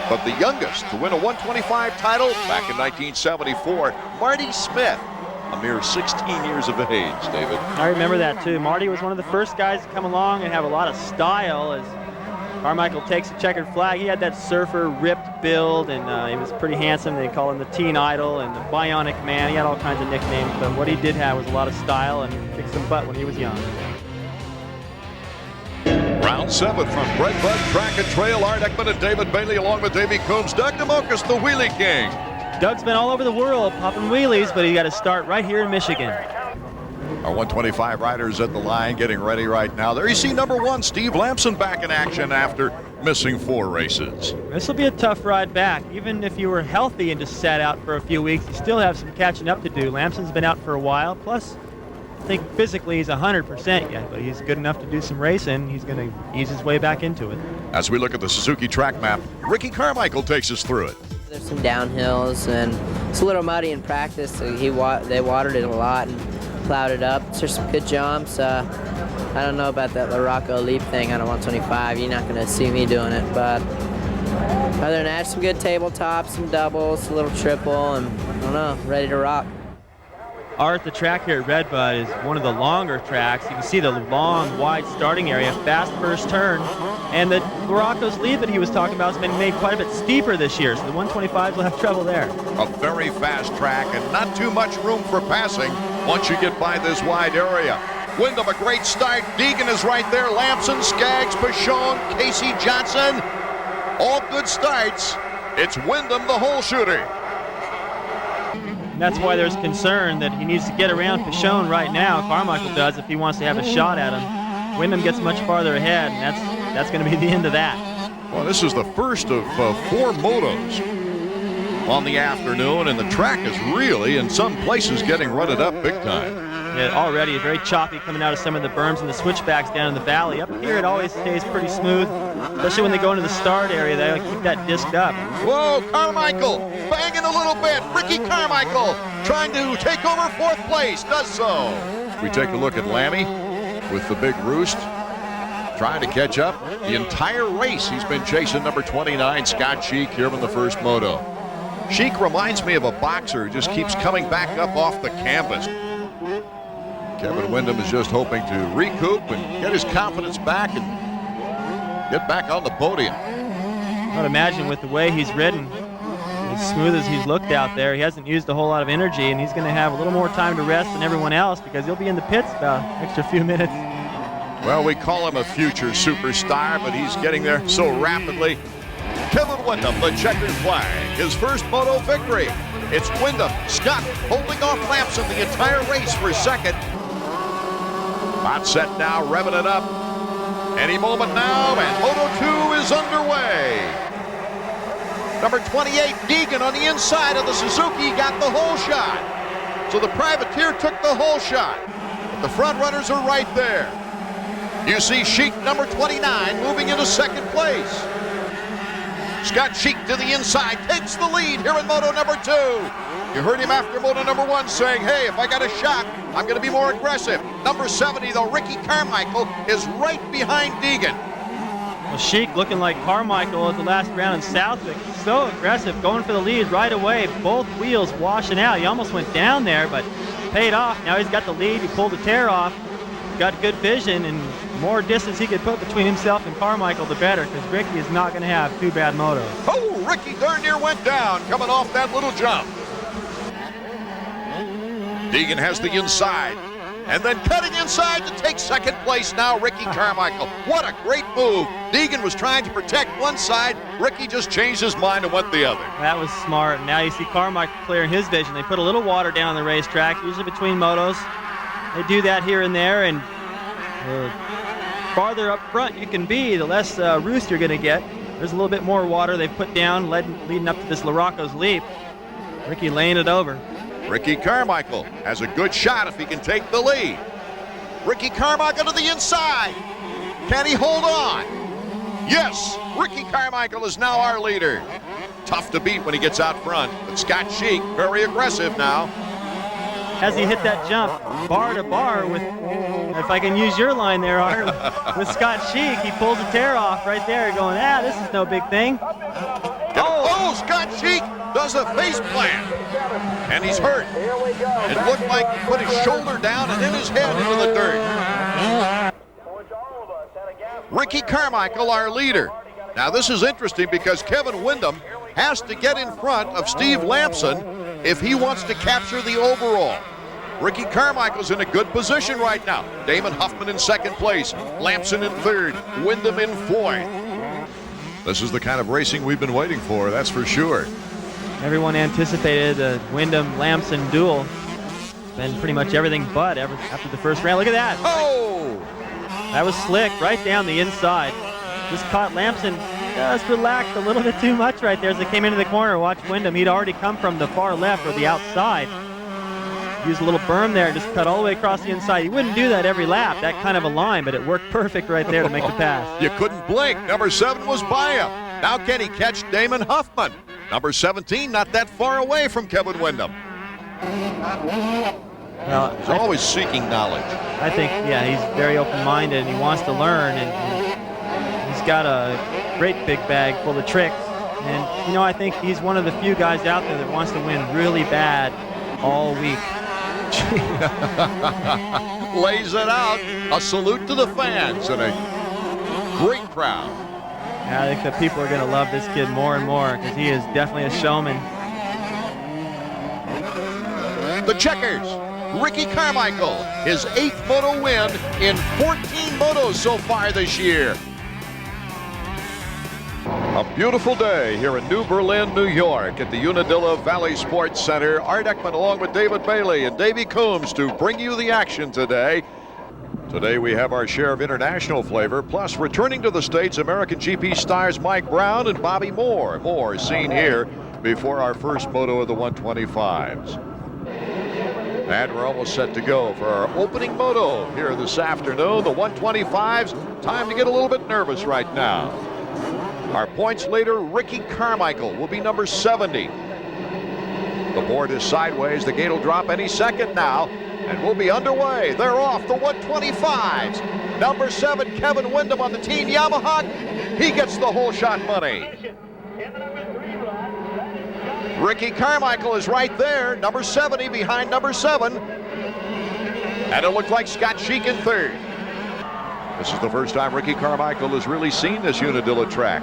but the youngest to win a 125 title back in 1974, Marty Smith, a mere 16 years of age, David. I remember that too. Marty was one of the first guys to come along and have a lot of style as Carmichael takes a checkered flag. He had that surfer ripped build, and he was pretty handsome. They call him the Teen Idol and the Bionic Man. He had all kinds of nicknames, but what he did have was a lot of style and kicked some butt when he was young. Round 7 from Brett Budd, Track and Trail, Art Ekman and David Bailey along with Davey Coombs. Doug DeMocus, the Wheelie King. Doug's been all over the world popping wheelies, but he got to start right here in Michigan. Our 125 riders at the line getting ready right now. There you see number 1, Steve LAMSON, back in action after missing 4 races. This will be a tough ride back. Even if you were healthy and just sat out for a few weeks, you still have some catching up to do. LAMSON's been out for a while. Plus, I think physically he's 100% yet, but he's good enough to do some racing. He's going to ease his way back into it. As we look at the Suzuki track map, Ricky Carmichael takes us through it. There's some downhills, and it's a little muddy in practice. So they watered it a lot and plowed it up. There's some good jumps. I don't know about that Larocco leap thing on a 125. You're not going to see me doing it, but other than that, some good tabletops, some doubles, a little triple, and I don't know, ready to rock. Art, the track here at Redbud is one of the longer tracks. You can see the long, wide starting area, fast first turn, and the Larocco's lead that he was talking about has been made quite a bit steeper this year, so the 125s will have trouble there. A very fast track and not too much room for passing once you get by this wide area. Windham, a great start. Deegan is right there. LAMSON, Skaggs, PICHON, Casey Johnson. All good starts. It's Windham, the hole shooter. That's why there's concern that he needs to get around PICHON right now. Carmichael does if he wants to have a shot at him. Windham gets much farther ahead, and that's going to be the end of that. Well, this is the first of 4 motos on the afternoon, and the track is really, in some places, getting rutted up big time. Yeah, already very choppy coming out of some of the berms and the switchbacks down in the valley. Up here it always stays pretty smooth, especially when they go into the start area. They keep that disc up. Whoa, Carmichael banging a little bit. Ricky Carmichael trying to take over 4th place, does so. We take a look at Lammy with the big roost, trying to catch up. The entire race he's been chasing number 29, Scott SHEAK, here in the first moto. SHEAK reminds me of a boxer who just keeps coming back up off the canvas. Kevin Windham is just hoping to recoup and get his confidence back and get back on the podium. I would imagine with the way he's ridden, as smooth as he's looked out there. He hasn't used a whole lot of energy, and he's going to have a little more time to rest than everyone else because he'll be in the pits about an extra few minutes. Well, we call him a future superstar, but he's getting there so rapidly. Kevin Windham, the checkered flag, his first moto victory. It's Windham, Scott holding off Lamson the entire race for second. Hot set now, revving it up. Any moment now, and Moto 2 is underway. Number 28, Deegan on the inside of the Suzuki got the whole shot. So the privateer took the whole shot. But the front runners are right there. You see SHEAK number 29 moving into second place. Scott SHEAK to the inside, takes the lead here in Moto number 2. You heard him after Moto number 1 saying, hey, if I got a shot, I'm going to be more aggressive. Number 70, though, Ricky Carmichael is right behind Deegan. Well, SHEAK looking like Carmichael at the last round in Southwick. So aggressive, going for the lead right away. Both wheels washing out. He almost went down there, but paid off. Now he's got the lead. He pulled the tear off. Got good vision, and more distance he could put between himself and Carmichael, the better, because Ricky is not going to have two bad motos. Oh, Ricky darn near went down coming off that little jump. Deegan has the inside, and then cutting inside to take second place now, Ricky Carmichael. What a great move. Deegan was trying to protect one side. Ricky just changed his mind and went the other. That was smart. Now you see Carmichael clearing his vision. They put a little water down the racetrack, usually between motos. They do that here and there, and the farther up front you can be, the less roost you're going to get. There's a little bit more water they've put down leading up to this Larocco's leap. Ricky laying it over. Ricky Carmichael has a good shot if he can take the lead. Ricky Carmichael to the inside. Can he hold on? Yes, Ricky Carmichael is now our leader. Tough to beat when he gets out front, but Scott SHEAK very aggressive now. As he hit that jump bar to bar with, if I can use your line there, Art, with Scott SHEAK, he pulls a tear off right there going, this is no big thing. Oh, Scott SHEAK does a face plant, and he's hurt. It looked like he put his shoulder down and then his head into the dirt. Ricky Carmichael, our leader. Now this is interesting because Kevin Windham has to get in front of Steve LAMSON if he wants to capture the overall. Ricky Carmichael's in a good position right now. Damon HUFFMAN in second place, LAMSON in third, Windham in fourth. This is the kind of racing we've been waiting for, that's for sure. Everyone anticipated the Windham-LAMSON duel. Been pretty much everything but after the first round. Look at that. Oh! That was slick, right down the inside. Just caught LAMSON just relaxed a little bit too much right there as they came into the corner. Watch Windham. He'd already come from the far left or the outside. Used a little berm there, just cut all the way across the inside. He wouldn't do that every lap, that kind of a line, but it worked perfect right there to make the pass. You couldn't blink. Number 7 was by him. Now can he catch Damon HUFFMAN? Number 17, not that far away from Kevin Windham. Well, he's always seeking knowledge. I think, yeah, he's very open-minded and he wants to learn, and he's got a great big bag full of tricks. And, you know, I think he's one of the few guys out there that wants to win really bad all week. Lays it out. A salute to the fans and a great crowd. Yeah, I think the people are going to love this kid more and more because he is definitely a showman. The checkers, Ricky Carmichael, his 8th moto win in 14 motos so far this year. A beautiful day here in New Berlin, New York at the Unadilla Valley Sports Center. Art Ekman along with David Bailey and Davey Coombs to bring you the action today. Today we have our share of international flavor, plus returning to the States, American GP stars Mike Brown and Bobby Moore. Moore seen here before our first moto of the 125s. And we're almost set to go for our opening moto here this afternoon. The 125s, time to get a little bit nervous right now. Our points leader, Ricky Carmichael, will be number 70. The board is sideways. The gate will drop any second now. And we'll be underway. They're off the 125s. Number 7, Kevin Windham on the Team Yamaha. He gets the whole shot money. Ricky Carmichael is right there. Number 70 behind number 7. And it looked like Scott SHEAK in third. This is the first time Ricky Carmichael has really seen this Unadilla track.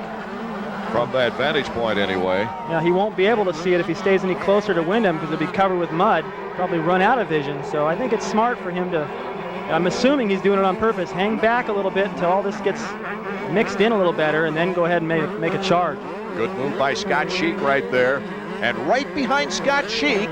From that vantage point anyway. Yeah, he won't be able to see it if he stays any closer to Windham because it'll be covered with mud, probably run out of vision. So I think it's smart for him to, I'm assuming he's doing it on purpose, hang back a little bit until all this gets mixed in a little better and then go ahead and make a charge. Good move by Scott SHEAK right there. And right behind Scott SHEAK,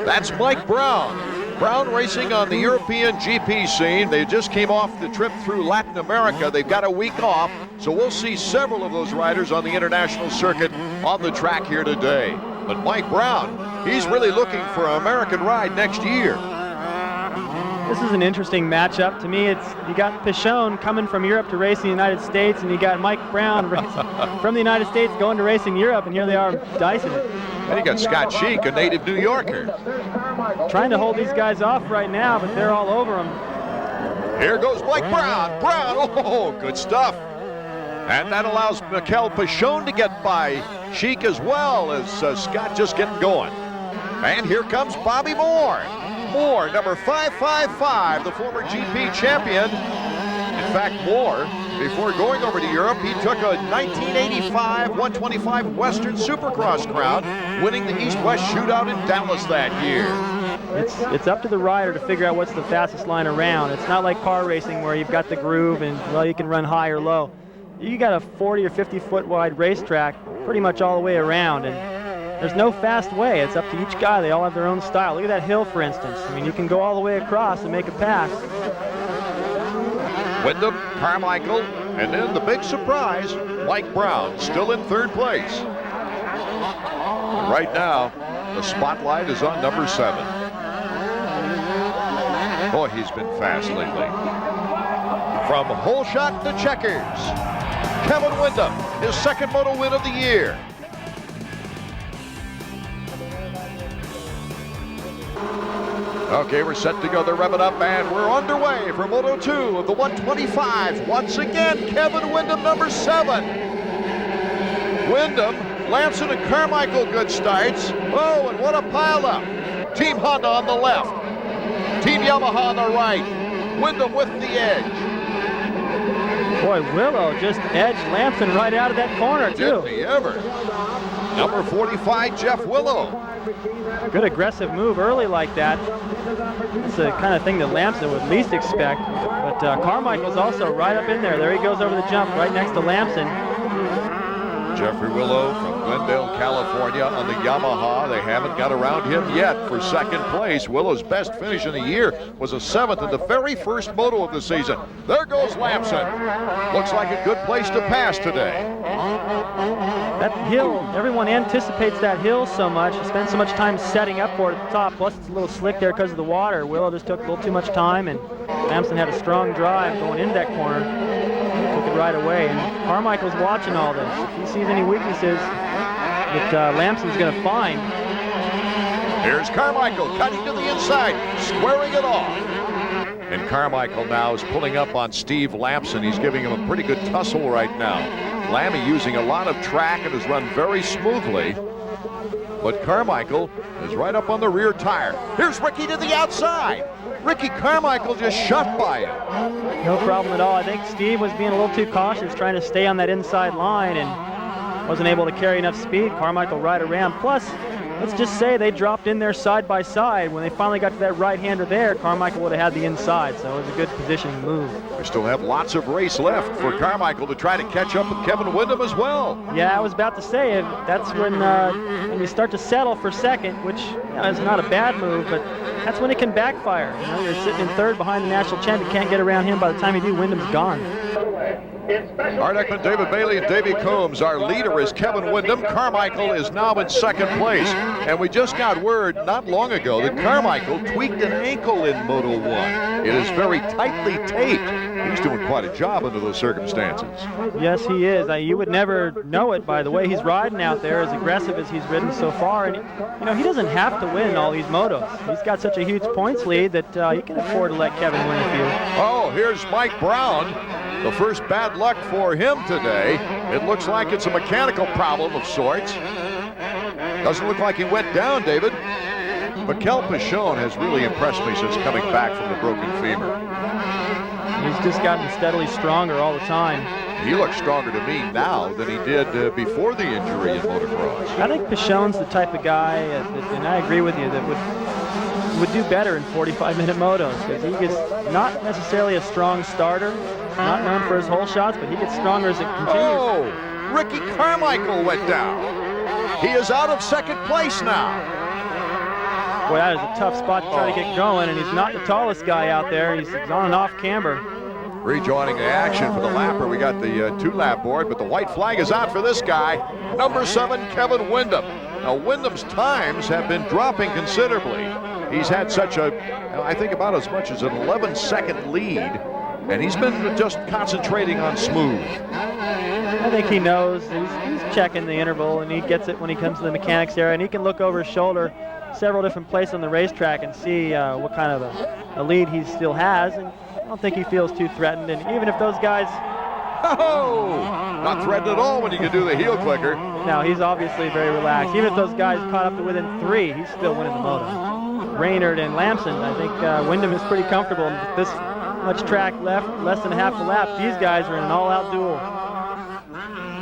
that's Mike Brown. Brown racing on the European GP scene. They just came off the trip through Latin America. They've got a week off, so we'll see several of those riders on the international circuit on the track here today. But Mike Brown, he's really looking for an American ride next year. This is an interesting matchup. To me, it's you got Pichon coming from Europe to race in the United States, and you got Mike Brown from the United States going to race in Europe, and here they are dicing it. And you got Scott SHEAK, a native New Yorker. Trying to hold these guys off right now, but they're all over them. Here goes Mike Brown. Brown, oh, good stuff. And that allows Mickael PICHON to get by SHEAK as well as Scott just getting going. And here comes Bobby Moore. Moore, number 555, the former GP champion. In fact, Moore, before going over to Europe, he took a 1985 125 Western Supercross crown, winning the East-West Shootout in Dallas that year. It's up to the rider to figure out what's the fastest line around. It's not like car racing where you've got the groove and, well, you can run high or low. You got a 40 or 50 foot wide racetrack pretty much all the way around, and there's no fast way. It's up to each guy. They all have their own style. Look at that hill, for instance. I mean, you can go all the way across and make a pass. Windham, Carmichael, and then the big surprise, Mike Brown, still in third place. And right now, the spotlight is on number 7. Boy, he's been fast lately. From hole shot to checkers, Kevin Windham, his second moto win of the year. Okay, we're set to go. They're revving up, and we're underway for Moto 2 of the 125. Once again, Kevin Windham, number 7. Windham, LAMSON, and Carmichael good starts. Oh, and what a pileup. Team Honda on the left. Team Yamaha on the right. Windham with the edge. Boy, Willow just edged LAMSON right out of that corner, too. Didn't he ever? Number 45, Jeff Willow. Good aggressive move early like that. It's the kind of thing that LAMSON would least expect. But Carmichael's also right up in there. There he goes over the jump right next to LAMSON. Jeffrey Willow from Glendale, California on the Yamaha. They haven't got around him yet for second place. Willow's best finish in the year was a 7th in the very first moto of the season. There goes LAMSON. Looks like a good place to pass today. That hill, everyone anticipates that hill so much. He spends so much time setting up for it at the top. Plus, it's a little slick there because of the water. Willow just took a little too much time, and LAMSON had a strong drive going into that corner. Took it right away, and Carmichael's watching all this. If he sees any weaknesses that LAMSON's going to find. Here's Carmichael cutting to the inside, squaring it off. And Carmichael now is pulling up on Steve LAMSON. He's giving him a pretty good tussle right now. Lammy using a lot of track and has run very smoothly. But Carmichael is right up on the rear tire. Here's Ricky to the outside. Ricky Carmichael just shot by him. No problem at all. I think Steve was being a little too cautious, trying to stay on that inside line and wasn't able to carry enough speed. Carmichael right around. Plus, let's just say they dropped in there side by side. When they finally got to that right-hander there, Carmichael would have had the inside, so it was a good positioning move. We still have lots of race left for Carmichael to try to catch up with Kevin Windham as well. Yeah, I was about to say, that's when you start to settle for second, which is not a bad move, but that's when it can backfire. You know, you're sitting in third behind the national champion, can't get around him. By the time you do, Wyndham's gone. Art Ekman, David Bailey, and Davey Combs. Our leader is Kevin Windham. Carmichael is now in second place. And we just got word not long ago that Carmichael tweaked an ankle in Moto 1. It is very tightly taped. He's doing quite a job under those circumstances. Yes, he is. You would never know it by the way he's riding out there, as aggressive as he's ridden so far. And you know, he doesn't have to win all these motos. He's got such a huge points lead that he can afford to let Kevin win a few. Oh, here's Mike Brown. The first bad luck for him today. It looks like it's a mechanical problem of sorts. Doesn't look like he went down, David. Mickael PICHON has really impressed me since coming back from the broken femur. He's just gotten steadily stronger all the time. He looks stronger to me now than he did before the injury in motocross. I think Pichon's the type of guy, and I agree with you, that would do better in 45-minute motos, because he gets not necessarily a strong starter, not known for his hole shots, but he gets stronger as it continues. Oh, Ricky Carmichael went down. He is out of second place now. Boy, that is a tough spot to try to get going, and he's not the tallest guy out there. He's on and off camber. Rejoining the action for the lapper, we got the 2-lap board, but the white flag is out for this guy, number 7, Kevin Windham. Now, Windham's times have been dropping considerably. He's had such a, I think about as much as an 11-second lead, and he's been just concentrating on smooth. I think he knows. He's checking the interval, and he gets it when he comes to the mechanics area, and he can look over his shoulder several different places on the racetrack and see what kind of a lead he still has. And I don't think he feels too threatened, and even if those guys... Oh, not threatened at all when you can do the heel clicker. No, he's obviously very relaxed. Even if those guys caught up to within 3, he's still winning the moto. Raynard and Lamson, I think Windham is pretty comfortable. With this much track left, less than half a lap, these guys are in an all-out duel.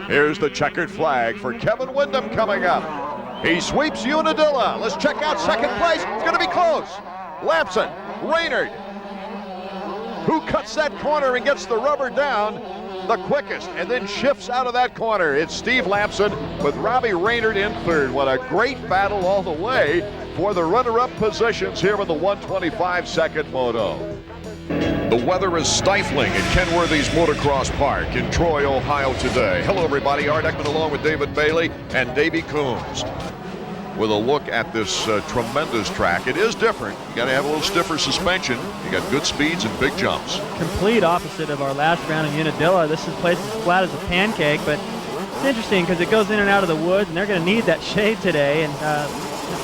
Here's the checkered flag for Kevin Windham coming up. He sweeps Unadilla. Let's check out second place. It's going to be close. Lamson, Raynard. Who cuts that corner and gets the rubber down the quickest and then shifts out of that corner? It's Steve LAMSON with Robbie Raynard in third. What a great battle all the way for the runner-up positions here in the 125-second moto. The weather is stifling at Kenworthy's Motocross Park in Troy, Ohio today. Hello, everybody. Art Ekman along with David Bailey and Davey Coombs with a look at this tremendous track. It is different. You got to have a little stiffer suspension. You got good speeds and big jumps. Complete opposite of our last round in Unadilla. This place is flat as a pancake, but it's interesting because it goes in and out of the woods, and they're going to need that shade today, and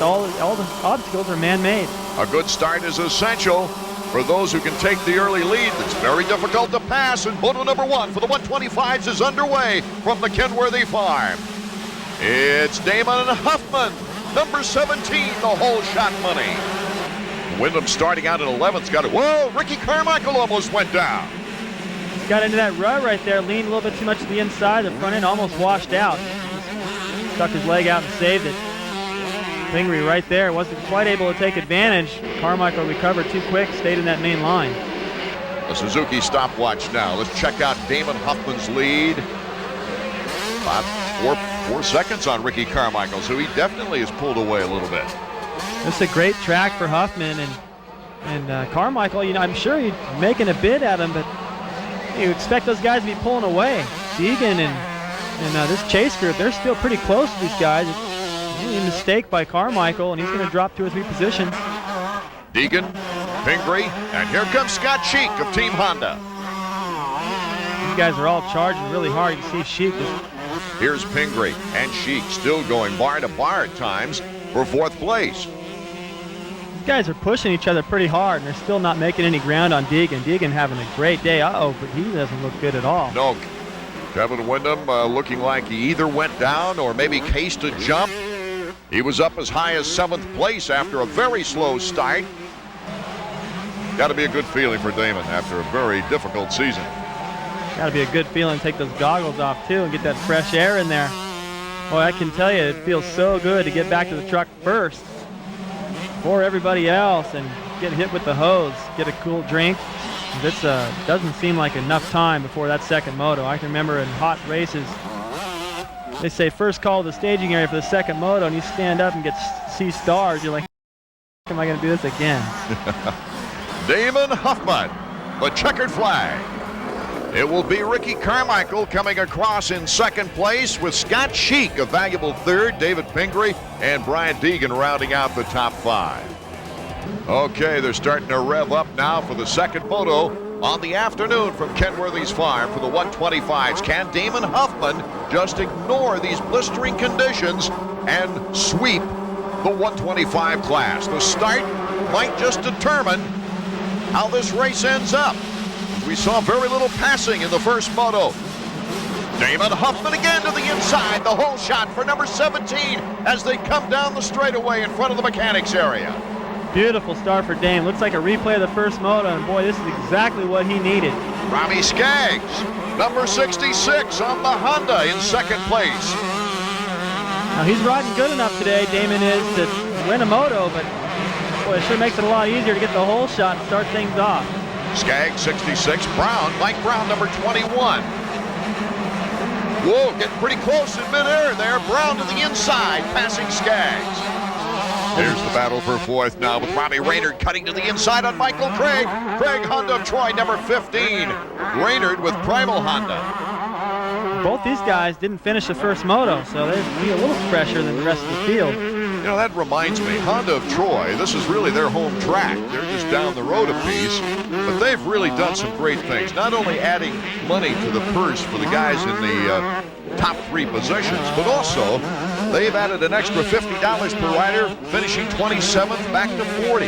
all the obstacles are man-made. A good start is essential for those who can take the early lead. It's very difficult to pass, and moto number 1 for the 125s is underway from the Kenworthy farm. It's Damon HUFFMAN, number 17, the whole shot money. Windham starting out in 11th, got it. Whoa, Ricky Carmichael almost went down. Got into that rut right there, leaned a little bit too much to the inside, the front end almost washed out. Stuck his leg out and saved it. Pingree right there, wasn't quite able to take advantage. Carmichael recovered too quick, stayed in that main line. A Suzuki stopwatch now. Let's check out Damon HUFFMAN's lead. About 4 seconds on Ricky Carmichael, so he definitely has pulled away a little bit. It's a great track for HUFFMAN, and Carmichael, you know, I'm sure he's making a bid at him, but you expect those guys to be pulling away. Deegan and this chase group, they're still pretty close to these guys. A mistake by Carmichael, and he's going to drop 2 or 3 positions. Deegan, Pingree, and here comes Scott SHEAK of Team Honda. These guys are all charging really hard. You see SHEAK. Here's Pingree and SHEAK still going bar to bar at times for 4th place. These guys are pushing each other pretty hard, and they're still not making any ground on Deegan. Deegan having a great day. Uh-oh, but he doesn't look good at all. No, Kevin Windham looking like he either went down or maybe cased a jump. He was up as high as 7th place after a very slow start. Got to be a good feeling for Damon after a very difficult season. Got to be a good feeling to take those goggles off, too, and get that fresh air in there. Boy, I can tell you, it feels so good to get back to the truck first before everybody else and get hit with the hose, get a cool drink. This doesn't seem like enough time before that second moto. I can remember in hot races, they say first call to the staging area for the second moto, and you stand up and see stars. You're like, am I going to do this again? Damon HUFFMAN, the checkered flag. It will be Ricky Carmichael coming across in 2nd place with Scott SHEAK, a valuable 3rd, David Pingree, and Brian Deegan rounding out the top 5. Okay, they're starting to rev up now for the second moto on the afternoon from Kenworthy's farm for the 125s. Can Damon HUFFMAN just ignore these blistering conditions and sweep the 125 class? The start might just determine how this race ends up. We saw very little passing in the first moto. Damon HUFFMAN again to the inside. The whole shot for number 17 as they come down the straightaway in front of the mechanics area. Beautiful start for Dame. Looks like a replay of the first moto, and boy, this is exactly what he needed. Robbie Skaggs, Number 66 on the Honda in second place. Now he's riding good enough today, Damon is, to win a moto, but boy, it sure makes it a lot easier to get the hole shot and start things off. Skaggs 66, Brown, Mike Brown number 21. Whoa, getting pretty close in midair there. Brown to the inside, passing Skaggs. Here's the battle for fourth now with Robbie Raynard cutting to the inside on Michael Craig. Craig Honda of Troy, number 15. Raynard with Primal Honda. Both these guys didn't finish the first moto, so they'd be a little fresher than the rest of the field. You know, that reminds me, Honda of Troy, this is really their home track. They're just down the road a piece, but they've really done some great things. Not only adding money to the purse for the guys in the top 3 positions, but also they've added an extra $50 per rider, finishing 27th back to 40.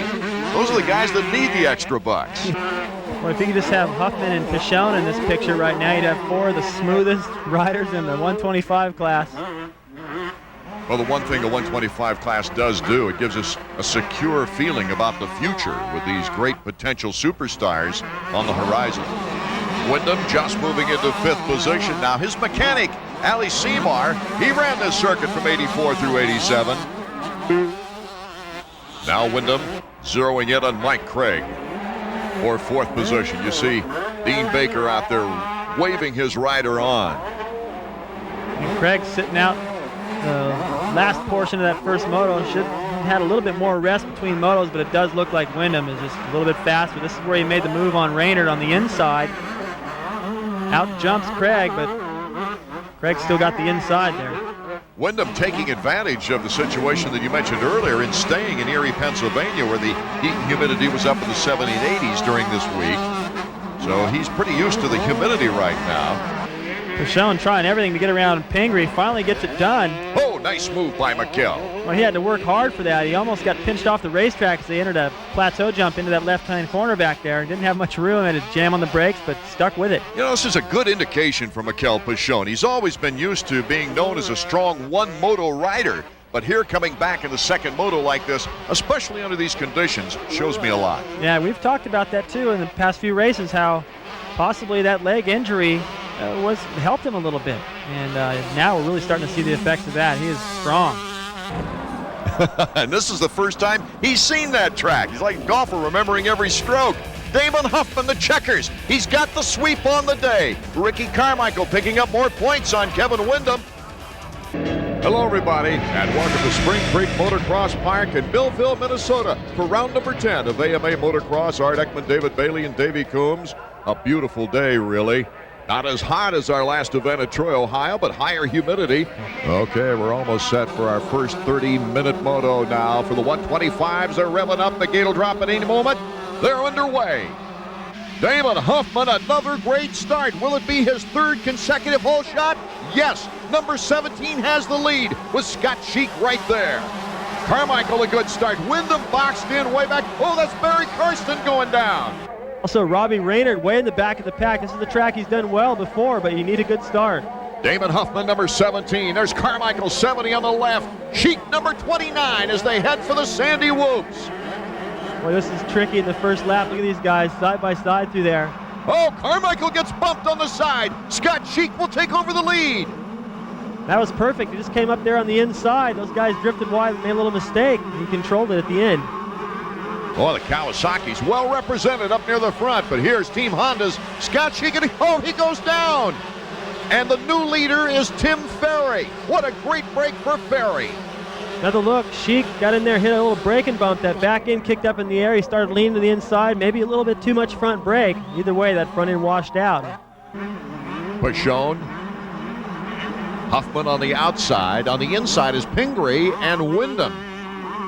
Those are the guys that need the extra bucks. Well, if you could just have Huffman and Pichon in this picture right now, you'd have 4 of the smoothest riders in the 125 class. Well, the one thing the 125 class does do, it gives us a secure feeling about the future with these great potential superstars on the horizon. Windham just moving into 5th position. Now his mechanic, Ali Seymour, he ran this circuit from 84 through 87. Now Windham zeroing in on Mike Craig for 4th position. You see Dean Baker out there waving his rider on. And Craig's sitting out the last portion of that first moto. Should have had a little bit more rest between motos, but it does look like Windham is just a little bit faster. This is where he made the move on Raynard on the inside. Out jumps Craig, but Craig still got the inside there. Windham taking advantage of the situation that you mentioned earlier in staying in Erie, Pennsylvania, where the heat and humidity was up in the 70s and 80s during this week. So he's pretty used to the humidity right now. Pichon trying everything to get around Pingree, finally gets it done. Oh, nice move by Mickael. Well, he had to work hard for that. He almost got pinched off the racetrack as they entered a plateau jump into that left-hand corner back there. Didn't have much room, had to jam on the brakes, but stuck with it. You know, this is a good indication for Mickael PICHON. He's always been used to being known as a strong one-moto rider, but here coming back in the second moto like this, especially under these conditions, shows me a lot. Yeah, we've talked about that too in the past few races, how possibly that leg injury helped him a little bit, and now we're really starting to see the effects of that. He is strong. And this is the first time he's seen that track. He's like a golfer remembering every stroke. Damon Huffman, the checkers. He's got the sweep on the day. Ricky Carmichael picking up more points on Kevin Windham. Hello, everybody, and welcome to Spring Creek Motocross Park in Millville, Minnesota for round number 10 of AMA Motocross. Art Ekman, David Bailey, and Davey Coombs. A beautiful day, really. Not as hot as our last event at Troy, Ohio, but higher humidity. Okay, we're almost set for our first 30-minute moto now. For the 125s, they're revving up. The gate will drop at any moment. They're underway. Damon Huffman, another great start. Will it be his 3rd consecutive hole shot? Yes. Number 17 has the lead with Scott SHEAK right there. Carmichael, a good start. Windham boxed in way back. Oh, that's Barry Karsten going down. Also, Robbie Raynard way in the back of the pack. This is the track he's done well before, but you need a good start. Damon Huffman, number 17. There's Carmichael, 70 on the left. SHEAK, number 29, as they head for the Sandy Whoops. Boy, this is tricky in the first lap. Look at these guys side by side through there. Oh, Carmichael gets bumped on the side. Scott SHEAK will take over the lead. That was perfect. He just came up there on the inside. Those guys drifted wide and made a little mistake. He controlled it at the end. Oh, the Kawasaki's well represented up near the front, but here's Team Honda's Scott SHEAK. Oh, he goes down. And the new leader is Tim Ferry. What a great break for Ferry. Another look. SHEAK got in there, hit a little braking bump. That back end kicked up in the air. He started leaning to the inside. Maybe a little bit too much front brake. Either way, that front end washed out. PICHON. Huffman on the outside. On the inside is Pingree and Windham.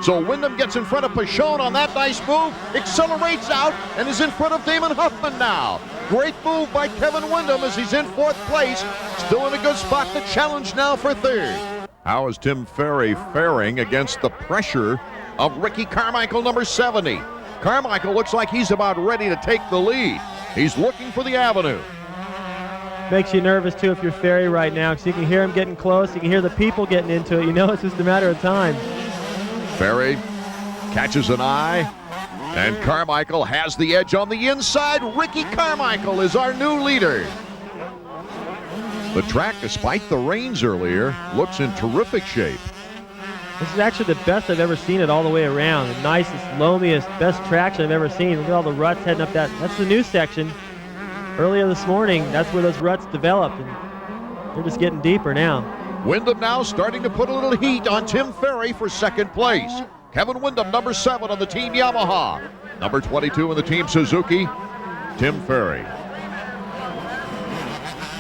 So Windham gets in front of PICHON on that nice move, accelerates out, and is in front of Damon Huffman now. Great move by Kevin Windham as he's in 4th place. Still in a good spot to challenge now for 3rd. How is Tim Ferry faring against the pressure of Ricky Carmichael, number 70? Carmichael looks like he's about ready to take the lead. He's looking for the avenue. Makes you nervous, too, if you're Ferry right now, because you can hear him getting close. You can hear the people getting into it. You know it's just a matter of time. Ferry catches an eye, and Carmichael has the edge on the inside. Ricky Carmichael is our new leader. The track, despite the rains earlier, looks in terrific shape. This is actually the best I've ever seen it all the way around. The nicest, loamiest, best traction I've ever seen. Look at all the ruts heading up that. That's the new section. Earlier this morning, that's where those ruts developed, and they're just getting deeper now. Windham now starting to put a little heat on Tim Ferry for second place. Kevin Windham, number 7 on the Team Yamaha. Number 22 in the Team Suzuki, Tim Ferry.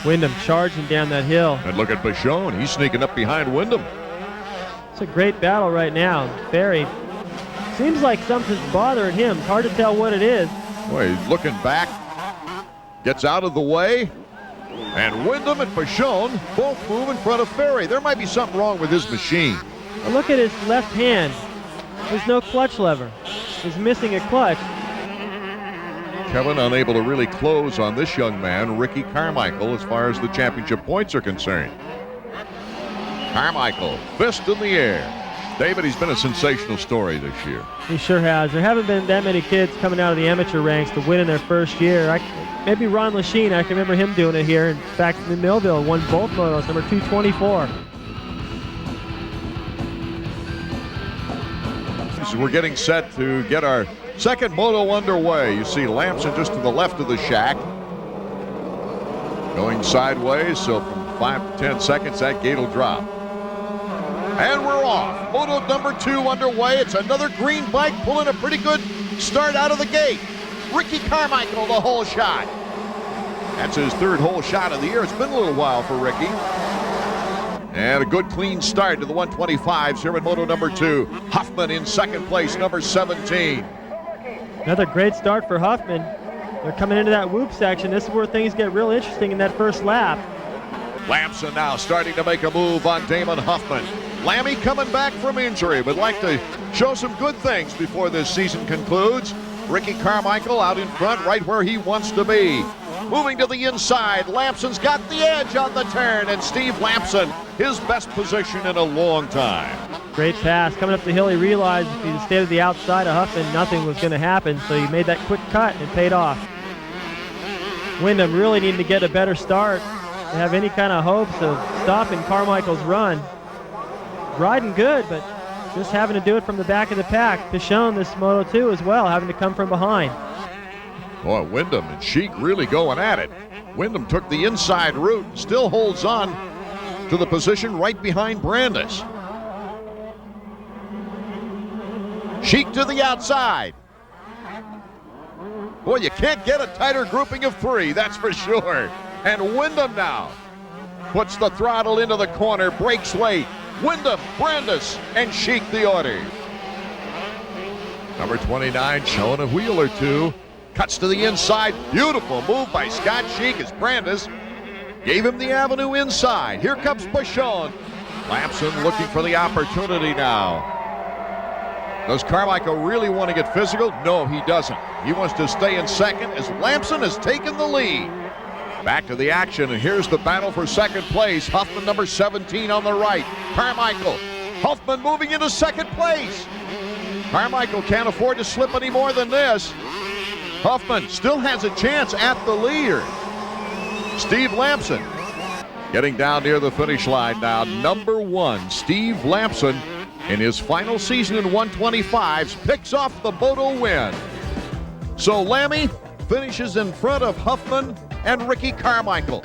Windham charging down that hill. And look at PICHON. He's sneaking up behind Windham. It's a great battle right now. Ferry seems like something's bothering him. It's hard to tell what it is. Boy, he's looking back. Gets out of the way. And Windham and PICHON both move in front of Ferry. There might be something wrong with his machine. Well, look at his left hand. There's no clutch lever. He's missing a clutch. Kevin unable to really close on this young man, Ricky Carmichael, as far as the championship points are concerned. Carmichael, fist in the air. David, he's been a sensational story this year. He sure has. There haven't been that many kids coming out of the amateur ranks to win in their first year. Maybe Ron Lachine, I can remember him doing it here. In fact, in Millville, won both motos, number 224. So we're getting set to get our second moto underway. You see Lamson just to the left of the shack. Going sideways, so from 5 to 10 seconds, that gate will drop. And we're off. Moto number 2 underway. It's another green bike pulling a pretty good start out of the gate. Ricky Carmichael, the hole shot. That's his 3rd hole shot of the year. It's been a little while for Ricky. And a good clean start to the 125s here in moto number 2. Huffman in second place, number 17. Another great start for Huffman. They're coming into that whoop section. This is where things get real interesting in that first lap. Lamson now starting to make a move on Damon Huffman. Lammy coming back from injury, would like to show some good things before this season concludes. Ricky Carmichael out in front, right where he wants to be. Moving to the inside, Lamson's got the edge on the turn, and Steve Lamson, his best position in a long time. Great pass. Coming up the hill, he realized if he stayed to the outside of Huffman, nothing was going to happen, so he made that quick cut and it paid off. Windham really needing to get a better start to have any kind of hopes of stopping Carmichael's run. Riding good, but just having to do it from the back of the pack. PICHON this Moto 2 as well, having to come from behind. Boy, Windham and SHEAK really going at it. Windham took the inside route, still holds on to the position right behind Brandis. SHEAK to the outside. Boy, you can't get a tighter grouping of 3, that's for sure. And Windham now puts the throttle into the corner, brakes late. Windham, Brandis, and SHEAK the order. Number 29 showing a wheel or two. Cuts to the inside. Beautiful move by Scott SHEAK as Brandis gave him the avenue inside. Here comes PICHON. Lamson looking for the opportunity now. Does Carmichael really want to get physical? No, he doesn't. He wants to stay in second as Lamson has taken the lead. Back to the action, and here's the battle for second place. Huffman, number 17 on the right. Carmichael. Huffman moving into second place. Carmichael can't afford to slip any more than this. Huffman still has a chance at the leader. Steve Lamson getting down near the finish line now. Number 1, Steve Lamson, in his final season in 125s, picks off the moto win. So Lammy finishes in front of Huffman and Ricky Carmichael.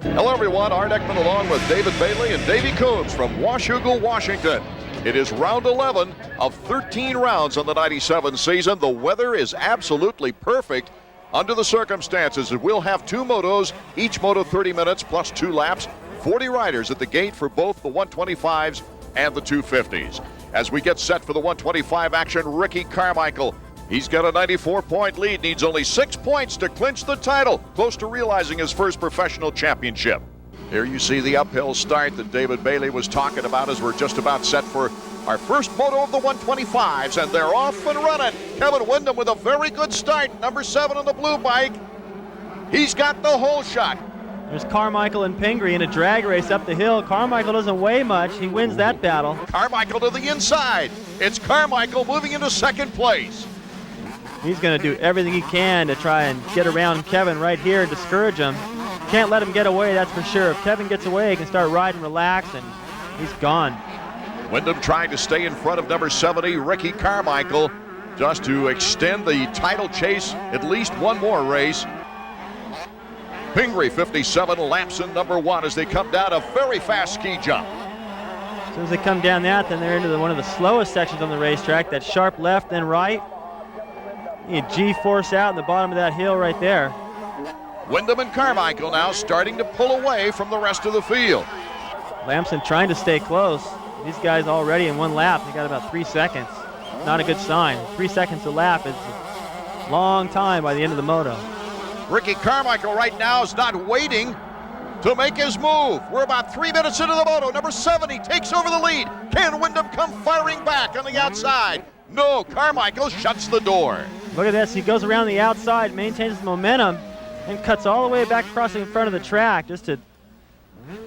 Hello everyone, Art Ekman along with David Bailey and Davey Coombs from Washougal, Washington. It is round 11 of 13 rounds on the 97 season. The weather is absolutely perfect under the circumstances. We'll have 2 motos, each moto 30 minutes plus 2 laps. 40 riders at the gate for both the 125s and the 250s. As we get set for the 125 action, Ricky Carmichael. He's got a 94-point lead, needs only 6 points to clinch the title, close to realizing his first professional championship. Here you see the uphill start that David Bailey was talking about as we're just about set for our first moto of the 125s, and they're off and running. Kevin Windham with a very good start, number 7 on the blue bike. He's got the hole shot. There's Carmichael and Pingree in a drag race up the hill. Carmichael doesn't weigh much. He wins that battle. Carmichael to the inside. It's Carmichael moving into second place. He's going to do everything he can to try and get around Kevin right here and discourage him. can't let him get away, that's for sure. If Kevin gets away, he can start riding relaxed, and he's gone. Wyndham trying to stay in front of number 70, Ricky Carmichael, just to extend the title chase at least one more race. Pingree 57, Lamson number 1 as they come down a very fast ski jump. As soon as they come down that, then they're into one of the slowest sections on the racetrack, that sharp left then right. You G-force out in the bottom of that hill right there. Wyndham and Carmichael now starting to pull away from the rest of the field. Lamson trying to stay close. These guys already in one lap, they got about 3 seconds. Not a good sign. 3 seconds a lap is a long time by the end of the moto. Ricky Carmichael right now is not waiting to make his move. We're about 3 minutes into the moto. Number 70 takes over the lead. Can Wyndham come firing back on the outside? No, Carmichael shuts the door. Look at this, he goes around the outside, maintains his momentum, and cuts all the way back across in front of the track just to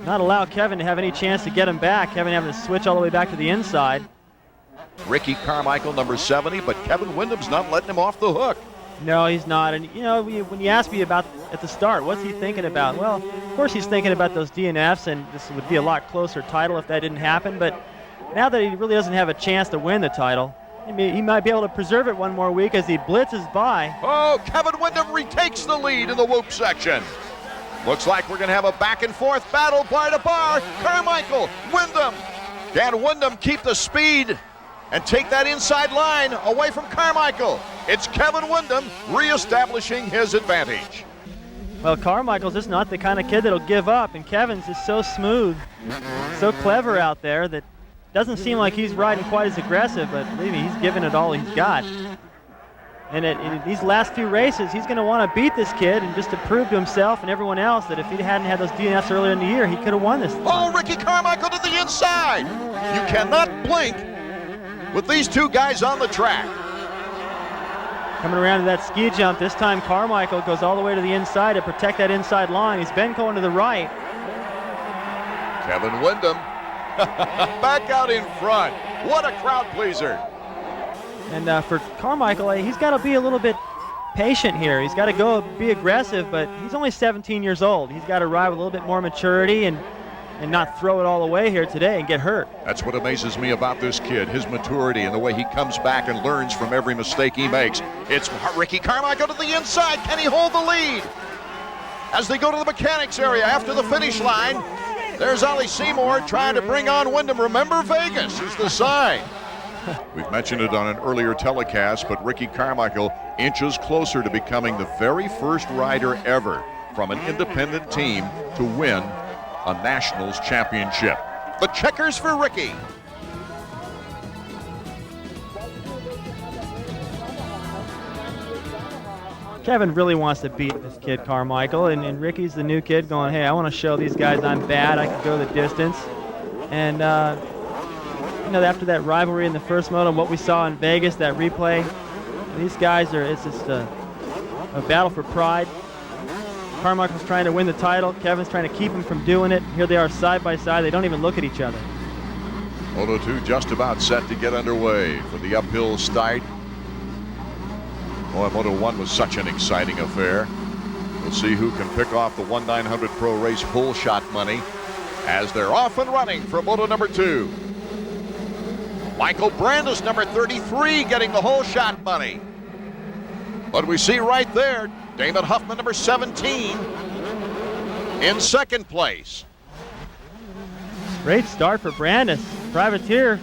not allow Kevin to have any chance to get him back. Kevin having to switch all the way back to the inside. Ricky Carmichael, number 70, but Kevin Wyndham's not letting him off the hook. No, he's not. And, you know, when you asked me about at the start, what's he thinking about? Well, of course he's thinking about those DNFs, and this would be a lot closer title if that didn't happen. But now that he really doesn't have a chance to win the title, he might be able to preserve it one more week as he blitzes by. Oh, Kevin Wyndham retakes the lead in the whoop section. Looks like we're going to have a back and forth battle bar to bar. Carmichael, Wyndham. Can Wyndham keep the speed and take that inside line away from Carmichael? It's Kevin Wyndham reestablishing his advantage. Well, Carmichael's just not the kind of kid that'll give up, and Kevin's just so smooth, so clever out there that doesn't seem like he's riding quite as aggressive, but believe me, he's giving it all he's got. And in these last few races, he's going to want to beat this kid and just to prove to himself and everyone else that if he hadn't had those DNFs earlier in the year, he could have won this. Oh, Ricky Carmichael to the inside. You cannot blink with these two guys on the track. Coming around to that ski jump, this time Carmichael goes all the way to the inside to protect that inside line. He's been going to the right. Kevin Wyndham back out in front. What a crowd pleaser. And for Carmichael, he's got to be a little bit patient here. He's got to go be aggressive, but he's only 17 years old. He's got to ride with a little bit more maturity and not throw it all away here today and get hurt. That's what amazes me about this kid, his maturity and the way he comes back and learns from every mistake he makes. It's Ricky Carmichael to the inside. Can he hold the lead? As they go to the mechanics area after the finish line, there's Ollie Seymour trying to bring on Wyndham. Remember, Vegas is the sign. We've mentioned it on an earlier telecast, but Ricky Carmichael inches closer to becoming the very first rider ever from an independent team to win a Nationals championship. The checkers for Ricky. Kevin really wants to beat this kid Carmichael, and Ricky's the new kid going, hey, I want to show these guys I'm bad, I can go the distance. And you know, after that rivalry in the first moto, what we saw in Vegas, that replay, these guys it's just a battle for pride. Carmichael's trying to win the title. Kevin's trying to keep him from doing it. Here they are side by side. They don't even look at each other. Moto 2 just about set to get underway for the uphill start. Boy, Moto 1 was such an exciting affair. We'll see who can pick off the 1/900 Pro Race pull shot money as they're off and running for Moto number 2. Michael Brandis, number 33, getting the whole shot money. But we see right there, Damon HUFFMAN, number 17, in second place. Great start for Brandis. Privateer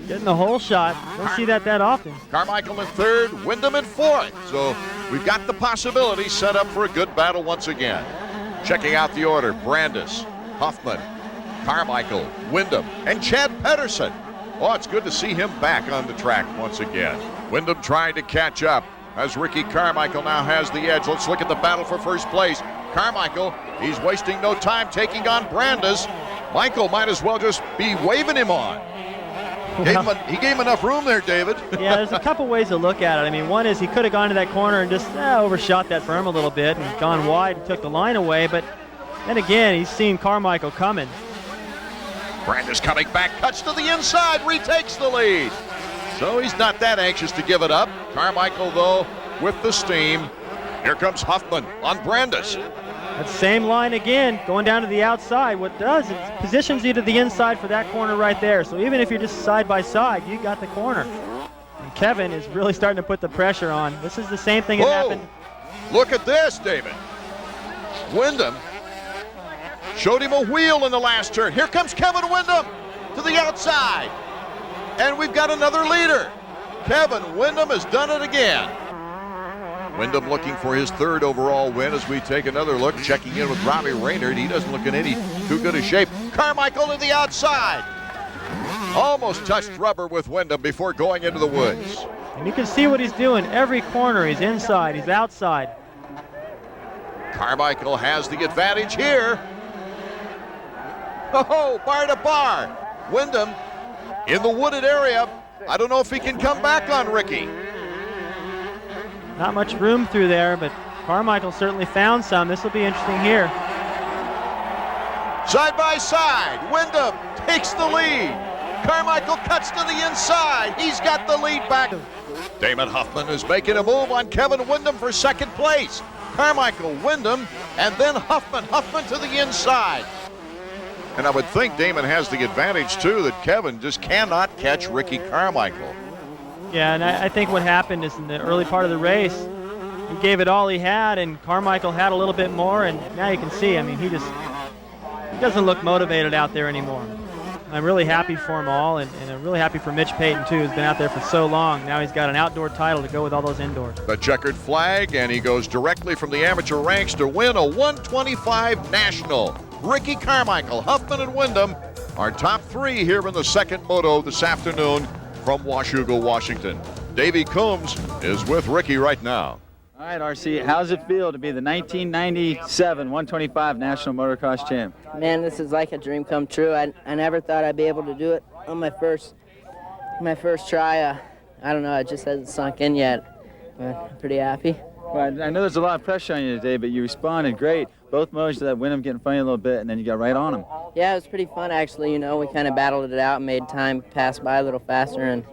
getting the whole shot. Don't see that often. Carmichael in third, Wyndham in fourth. So we've got the possibility set up for a good battle once again. Checking out the order, Brandis, HUFFMAN, Carmichael, Wyndham, and Chad Pedersen. Oh, it's good to see him back on the track once again. Wyndham trying to catch up as Ricky Carmichael now has the edge. Let's look at the battle for first place. Carmichael, he's wasting no time taking on Brandis. Michael might as well just be waving him on. He gave him enough room there, David. Yeah, there's a couple ways to look at it. I mean, one is he could have gone to that corner and just overshot that berm a little bit and gone wide and took the line away. But then again, he's seen Carmichael coming. Brandis coming back, cuts to the inside, retakes the lead. So he's not that anxious to give it up. Carmichael, though, with the steam. Here comes HUFFMAN on Brandis. That same line again, going down to the outside. What it does, it positions you to the inside for that corner right there. So even if you're just side by side, you got the corner. And Kevin is really starting to put the pressure on. This is the same thing that happened. Look at this, David. Windham showed him a wheel in the last turn. Here comes Kevin Windham to the outside. And we've got another leader. Kevin Windham has done it again. Windham looking for his 3rd overall win as we take another look, checking in with Robbie Raynard. He doesn't look in any too good a shape. Carmichael to the outside. Almost touched rubber with Windham before going into the woods. And you can see what he's doing. Every corner, he's inside, he's outside. Carmichael has the advantage here. Oh, bar to bar. Windham in the wooded area. I don't know if he can come back on Ricky. Not much room through there, but Carmichael certainly found some. This will be interesting here. Side by side, Windham takes the lead. Carmichael cuts to the inside. He's got the lead back. Damon Huffman is making a move on Kevin Windham for 2nd place. Carmichael, Windham, and then Huffman. Huffman to the inside. And I would think Damon has the advantage, too, that Kevin just cannot catch Ricky Carmichael. Yeah, and I think what happened is in the early part of the race, he gave it all he had, and Carmichael had a little bit more, and now you can see, I mean, he doesn't look motivated out there anymore. I'm really happy for them all, and I'm really happy for Mitch Payton, too, who's been out there for so long. Now he's got an outdoor title to go with all those indoors. The checkered flag, and he goes directly from the amateur ranks to win a 125 national. Ricky Carmichael, Huffman, and Windham are top 3 here in the 2nd moto this afternoon from Washougal, Washington. Davey Coombs is with Ricky right now. All right, RC, how does it feel to be the 1997 125 National Motocross Champ? Man, this is like a dream come true. I never thought I'd be able to do it on my first try. I don't know, it just hasn't sunk in yet, but I'm pretty happy. Well, I know there's a lot of pressure on you today, but you responded great. Both motos that Windham getting funny a little bit, and then you got right on them. Yeah, it was pretty fun, actually. You know, we kind of battled it out and made time pass by a little faster, and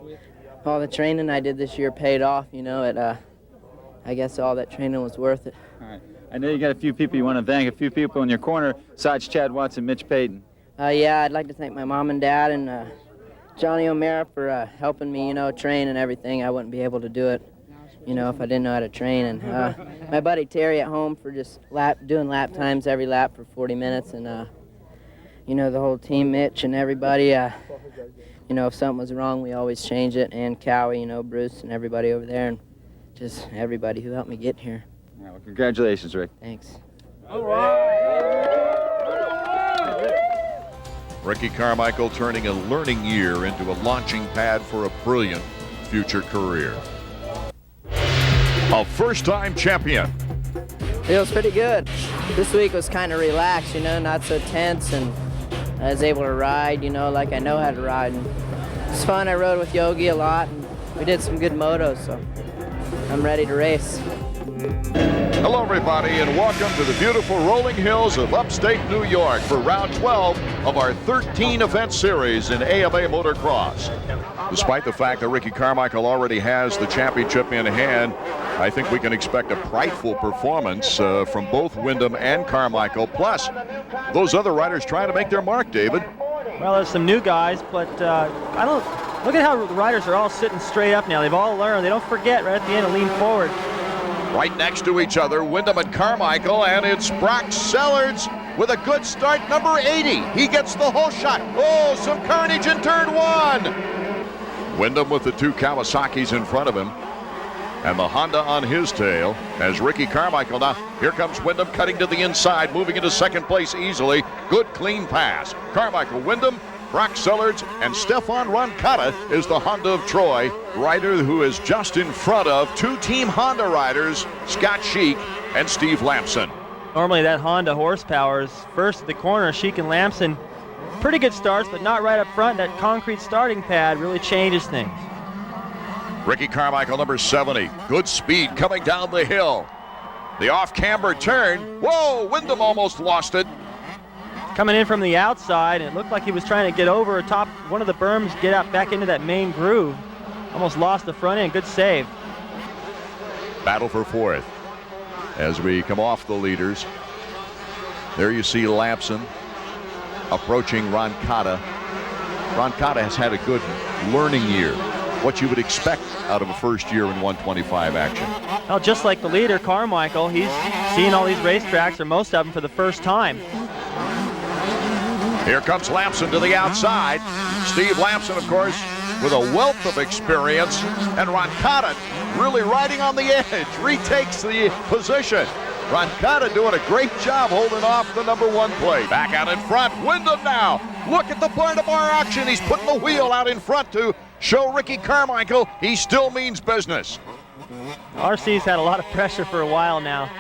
all the training I did this year paid off. You know, I guess all that training was worth it. All right. I know you got a few people you want to thank, a few people in your corner, besides Chad Watson, Mitch Payton. Yeah, I'd like to thank my mom and dad and Johnny O'Mara for helping me, you know, train and everything. I wouldn't be able to do it, you know, if I didn't know how to train. And my buddy Terry at home for just doing lap times every lap for 40 minutes. And, you know, the whole team, Mitch and everybody, you know, if something was wrong, we always change it. And Cowie, you know, Bruce and everybody over there, and just everybody who helped me get here. Well, congratulations, Rick. Thanks. Ricky Carmichael turning a learning year into a launching pad for a brilliant future career. A first-time champion. Feels pretty good. This week was kind of relaxed, you know, not so tense, and I was able to ride, you know, like I know how to ride. And it's fun. I rode with Yogi a lot, and we did some good motos, so I'm ready to race. Hello, everybody, and welcome to the beautiful rolling hills of upstate New York for round 12 of our 13-event series in AMA Motocross. Despite the fact that Ricky Carmichael already has the championship in hand, I think we can expect a prideful performance from both Windham and Carmichael, plus those other riders trying to make their mark, David. Well, there's some new guys, but look at how the riders are all sitting straight up now. They've all learned. They don't forget right at the end to lean forward. Right next to each other, Windham and Carmichael, and it's Brock Sellards with a good start, number 80. He gets the whole shot. Oh, some carnage in turn 1. Windham with the 2 Kawasaki's in front of him, and the Honda on his tail as Ricky Carmichael. Now, here comes Windham cutting to the inside, moving into 2nd place easily. Good, clean pass. Carmichael, Windham, Brock Sellards, and Stefan Roncata is the Honda of Troy, rider who is just in front of 2 Team Honda riders, Scott SHEAK and Steve LAMSON. Normally that Honda horsepower is first at the corner. SHEAK and LAMSON, pretty good starts, but not right up front. That concrete starting pad really changes things. Ricky Carmichael, number 70. Good speed coming down the hill. The off-camber turn. Whoa, Windham almost lost it. Coming in from the outside, and it looked like he was trying to get over top one of the berms, get out back into that main groove. Almost lost the front end. Good save. Battle for 4th as we come off the leaders. There you see Lamson approaching Roncada. Roncada has had a good learning year. What you would expect out of a first year in 125 action. Well, just like the leader, Carmichael, he's seen all these racetracks, or most of them, for the first time. Here comes Lamson to the outside. Steve Lamson, of course, with a wealth of experience. And Roncada really riding on the edge, retakes the position. Roncada doing a great job holding off the #1 plate. Back out in front, Windham now. Look at the bar-to-bar action. He's putting the wheel out in front to show Ricky Carmichael he still means business. RC's had a lot of pressure for a while now.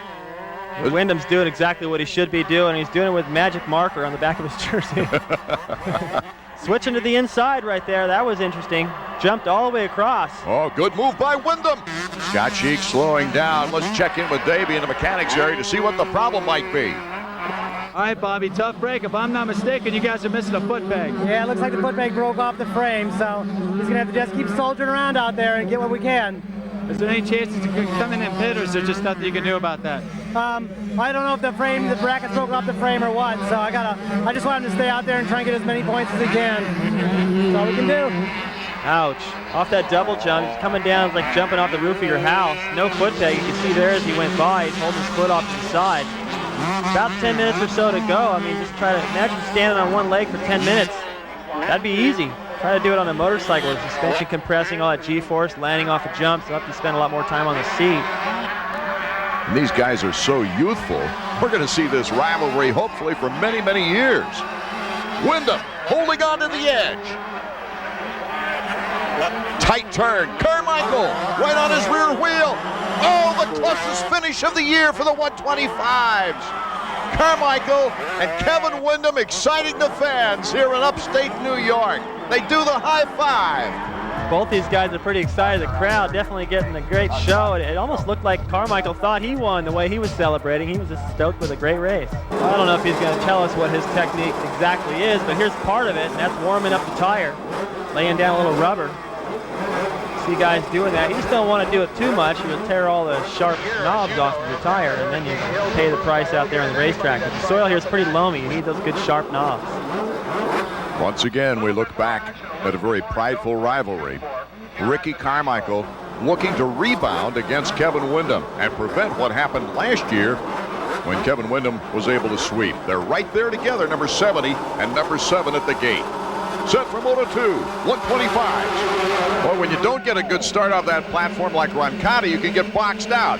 Windham's doing exactly what he should be doing. He's doing it with magic marker on the back of his jersey. Switching to the inside right there. That was interesting. Jumped all the way across. Oh, good move by Windham. Got SHEAK slowing down. Let's check in with Davey in the mechanics area to see what the problem might be. All right, Bobby, tough break. If I'm not mistaken, you guys are missing a foot peg. Yeah, it looks like the foot peg broke off the frame, so he's going to have to just keep soldiering around out there and get what we can. Is there any chances to come in and pit, or is there just nothing you can do about that? I don't know if the bracket's broken off the frame or what, so I just want him to stay out there and try and get as many points as he can. That's all we can do. Ouch. Off that double jump, he's coming down like jumping off the roof of your house. No foot peg. You can see there as he went by, he's holding his foot off to the side. About 10 minutes or so to go. I mean, just try to imagine standing on one leg for 10 minutes. That'd be easy. Try to do it on a motorcycle with suspension compressing, all that G-force, landing off a jump, so you have to spend a lot more time on the seat. And these guys are so youthful. We're going to see this rivalry hopefully for many, many years. Windham holding on to the edge. Tight turn. Carmichael right on his rear wheel. Oh, the closest finish of the year for the 125s. Carmichael and Kevin Windham exciting the fans here in upstate New York. They do the high five. Both these guys are pretty excited. The crowd definitely getting a great show. It almost looked like Carmichael thought he won the way he was celebrating. He was just stoked with a great race. I don't know if he's going to tell us what his technique exactly is, but here's part of it, and that's warming up the tire, laying down a little rubber. See guys doing that. You just don't want to do it too much. You'll tear all the sharp knobs off of your tire, and then you pay the price out there on the racetrack. But the soil here is pretty loamy. You need those good sharp knobs. Once again, we look back at a very prideful rivalry. Ricky Carmichael looking to rebound against Kevin Windham and prevent what happened last year when Kevin Windham was able to sweep. They're right there together, number 70 and number 7 at the gate. Set for Moto 2, 125s. Boy, when you don't get a good start off that platform like Roncada, you can get boxed out.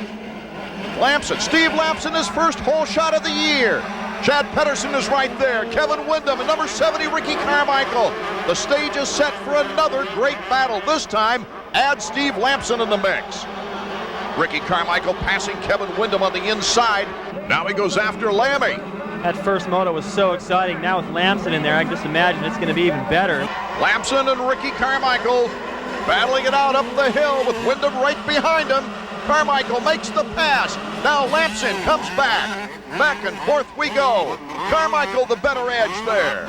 Lamson, Steve Lamson, his first hole shot of the year. Chad Pedersen is right there. Kevin Windham and number 70, Ricky Carmichael. The stage is set for another great battle. This time, add Steve Lamson in the mix. Ricky Carmichael passing Kevin Windham on the inside. Now he goes after Lammy. That first moto was so exciting. Now with Lamson in there, I can just imagine it's going to be even better. Lamson and Ricky Carmichael battling it out up the hill with Windham right behind him. Carmichael makes the pass. Now Lamson comes back. Back and forth we go. Carmichael the better edge there.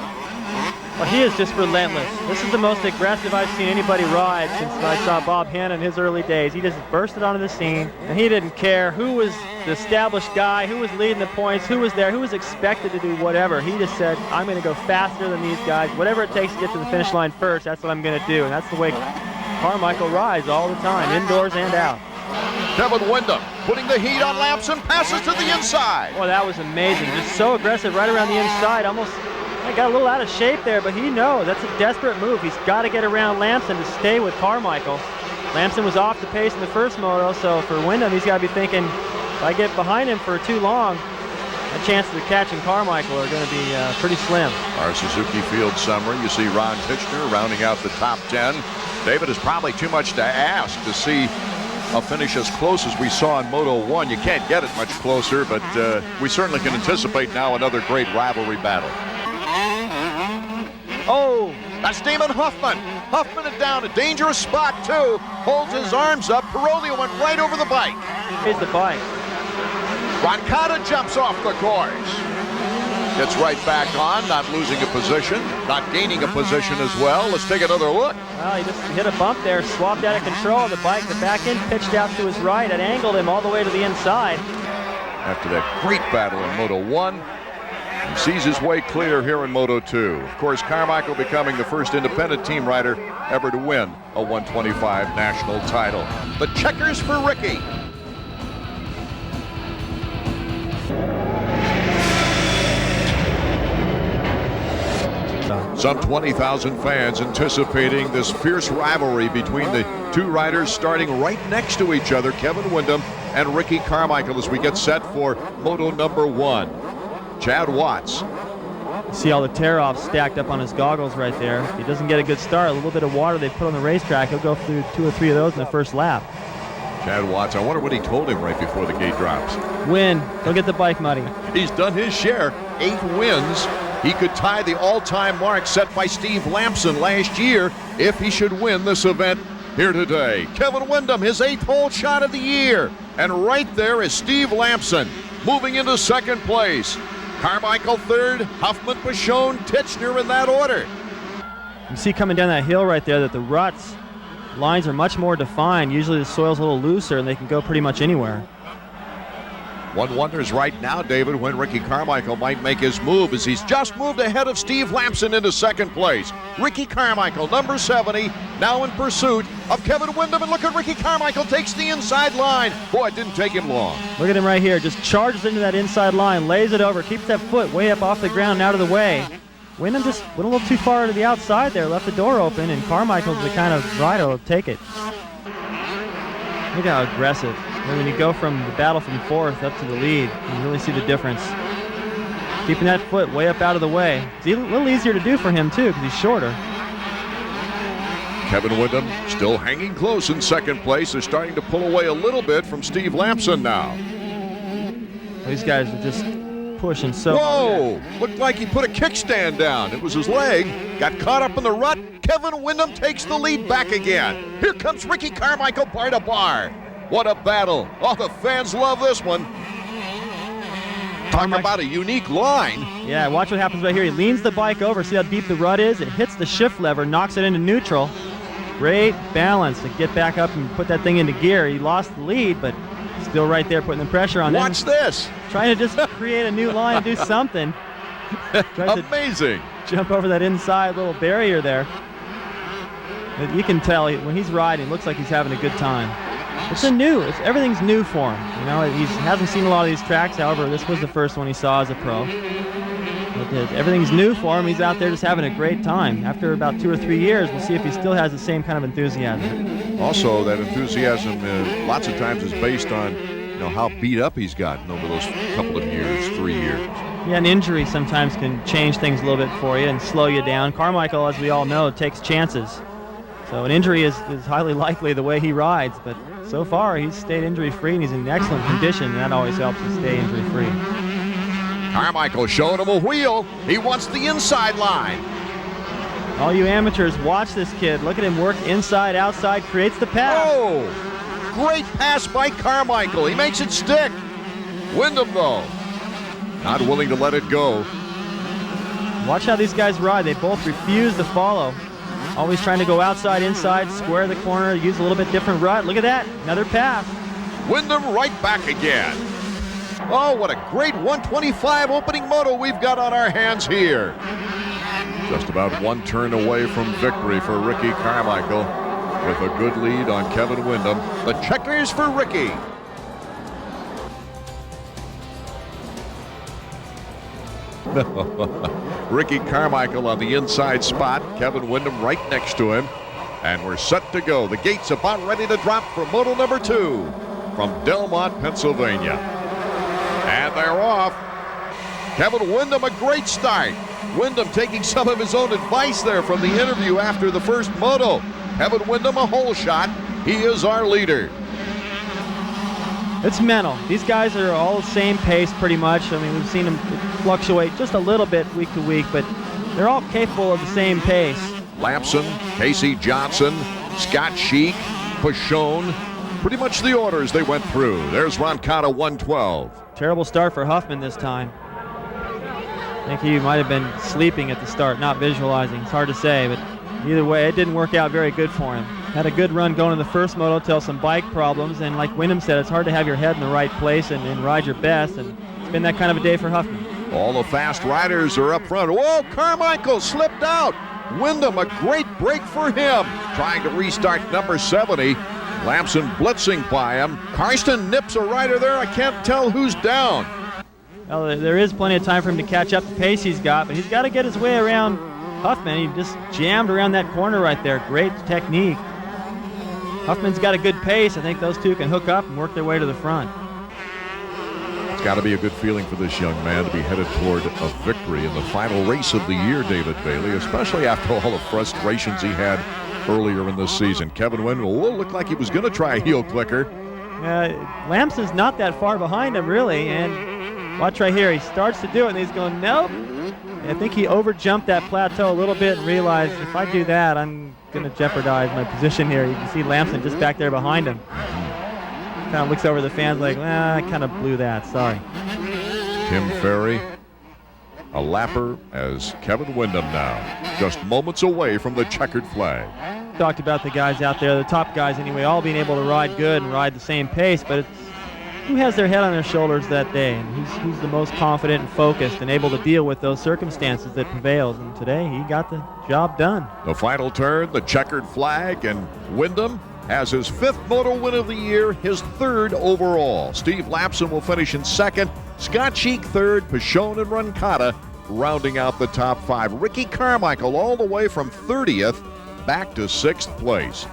Well, he is just relentless. This is the most aggressive I've seen anybody ride since I saw Bob Hanna in his early days. He just bursted onto the scene, and he didn't care who was the established guy, who was leading the points, who was there, who was expected to do whatever. He just said, I'm going to go faster than these guys. Whatever it takes to get to the finish line first, that's what I'm going to do. And that's the way Carmichael rides all the time, indoors and out. Kevin Windham putting the heat on Lamson, passes to the inside. Well, that was amazing. Just so aggressive right around the inside. Almost got a little out of shape there, but he knows that's a desperate move. He's got to get around Lamson to stay with Carmichael. Lamson was off the pace in the first moto, so for Windham, he's got to be thinking, if I get behind him for too long, the chances of catching Carmichael are going to be pretty slim. Our Suzuki Field summary, you see Ron Tichenor rounding out the top 10. David, is probably too much to ask to see a finish as close as we saw in Moto 1. You can't get it much closer, but we certainly can anticipate now another great rivalry battle. Oh, that's Damon HUFFMAN. HUFFMAN is down, a dangerous spot too. Holds his arms up. Perolio went right over the bike. Here's the bike. Roncada jumps off the course. Gets right back on, not losing a position, not gaining a position as well. Let's take another look. Well, he just hit a bump there, swapped out of control of the bike. The back end pitched out to his right. It angled him all the way to the inside. After that great battle in Moto 1, He sees his way clear here in Moto 2. Of course, Carmichael becoming the first independent team rider ever to win a 125 national title. The checkers for Ricky. Some 20,000 fans anticipating this fierce rivalry between the two riders starting right next to each other, Kevin Windham and Ricky Carmichael, as we get set for Moto number 1. Chad Watts. See all the tear-offs stacked up on his goggles right there. If he doesn't get a good start, a little bit of water they put on the racetrack, he'll go through 2 or 3 of those in the first lap. Chad Watts, I wonder what he told him right before the gate drops. Win. Don't get the bike muddy. He's done his share. 8 wins. He could tie the all-time mark set by Steve LAMSON last year if he should win this event here today. Kevin Windham, his 8th hole shot of the year. And right there is Steve LAMSON moving into second place. Carmichael third, Huffman, PICHON, Tichenor in that order. You see coming down that hill right there that the ruts lines are much more defined. Usually the soil's a little looser and they can go pretty much anywhere. One wonders right now, David, when Ricky Carmichael might make his move, as he's just moved ahead of Steve LAMSON into second place. Ricky Carmichael, number 70, now in pursuit of Kevin Windham, and look at Ricky Carmichael takes the inside line. Boy, it didn't take him long. Look at him right here, just charges into that inside line, lays it over, keeps that foot way up off the ground and out of the way. Windham just went a little too far to the outside there, left the door open, and Carmichael's the kind of rider who'll take it. Look how aggressive. When you go from the battle from 4th up to the lead, you really see the difference. Keeping that foot way up out of the way. It's a little easier to do for him too, because he's shorter. Kevin Windham still hanging close in second place. They're starting to pull away a little bit from Steve LAMSON now. These guys are just pushing so Whoa! Looked like he put a kickstand down. It was his leg. Got caught up in the rut. Kevin Windham takes the lead back again. Here comes Ricky Carmichael bar to bar. What a battle. Oh, the fans love this one. Talk about a unique line. Yeah, watch what happens right here. He leans the bike over. See how deep the rut is? It hits the shift lever, knocks it into neutral. Great balance to get back up and put that thing into gear. He lost the lead, but still right there putting the pressure on. Watch this. Trying to just create a new line and do something. Amazing. Jump over that inside little barrier there. But you can tell when he's riding, it looks like he's having a good time. Everything's new for him. You know, he hasn't seen a lot of these tracks. However, this was the first one he saw as a pro. But everything's new for him. He's out there just having a great time. After about 2 or 3 years, we'll see if he still has the same kind of enthusiasm. Also, that enthusiasm lots of times is based on, you know, how beat up he's gotten over those couple of years, 3 years. Yeah, an injury sometimes can change things a little bit for you and slow you down. Carmichael, as we all know, takes chances. So an injury is highly likely the way he rides, but so far he's stayed injury-free and he's in excellent condition, and that always helps to stay injury-free. Carmichael showing him a wheel. He wants the inside line. All you amateurs, watch this kid. Look at him work inside, outside, creates the pass. Oh, great pass by Carmichael. He makes it stick. Windham, though, not willing to let it go. Watch how these guys ride. They both refuse to follow. Always trying to go outside, inside, square the corner, use a little bit different rut. Look at that, another pass. Windham right back again. Oh, what a great 125 opening moto we've got on our hands here. Just about one turn away from victory for Ricky Carmichael, with a good lead on Kevin Windham. The checkers for Ricky. Ricky Carmichael on the inside spot, Kevin Windham right next to him, and we're set to go. The gate's about ready to drop for moto number 2 from Delmont, Pennsylvania. And they're off. Kevin Windham, a great start. Windham taking some of his own advice there from the interview after the first moto. Kevin Windham, a hole shot. He is our leader. It's mental. These guys are all the same pace pretty much. I mean, we've seen them fluctuate just a little bit week to week, but they're all capable of the same pace. LAMSON, Casey Johnson, Scott SHEAK, PICHON, pretty much the orders they went through. There's Roncada 112. Terrible start for Huffman this time. I think he might have been sleeping at the start, not visualizing. It's hard to say, but either way, it didn't work out very good for him. Had a good run going in the first moto till some bike problems, and like Windham said, it's hard to have your head in the right place and ride your best, and it's been that kind of a day for Huffman. All the fast riders are up front. Whoa, Carmichael slipped out. Windham, a great break for him. Trying to restart number 70. Lamson blitzing by him. Karsten nips a rider there. I can't tell who's down. Well, there is plenty of time for him to catch up the pace he's got, but he's got to get his way around Huffman. He just jammed around that corner right there. Great technique. Huffman's got a good pace. I think those two can hook up and work their way to the front. It's got to be a good feeling for this young man to be headed toward a victory in the final race of the year, David Bailey, especially after all the frustrations he had earlier in this season. Kevin Windham looked like he was going to try a heel clicker. Lamson's not that far behind him, really, and watch right here. He starts to do it, and he's going, nope. I think he over-jumped that plateau a little bit and realized if I do that, I'm going to jeopardize my position here. You can see Lamson just back there behind him. Kind of looks over the fans like, well, I kind of blew that. Sorry. Tim Ferry, a lapper as Kevin Windham now, just moments away from the checkered flag. Talked about the guys out there, the top guys anyway, all being able to ride good and ride the same pace, but it's who has their head on their shoulders that day, and who's the most confident and focused and able to deal with those circumstances that prevails. And today he got the job done. The final turn, the checkered flag, and Windham has his 5th moto win of the year, his 3rd overall. Steve LAMSON will finish in 2nd, Scott SHEAK 3rd, Pichon and Roncada rounding out the top 5. Ricky Carmichael all the way from 30th back to 6th place.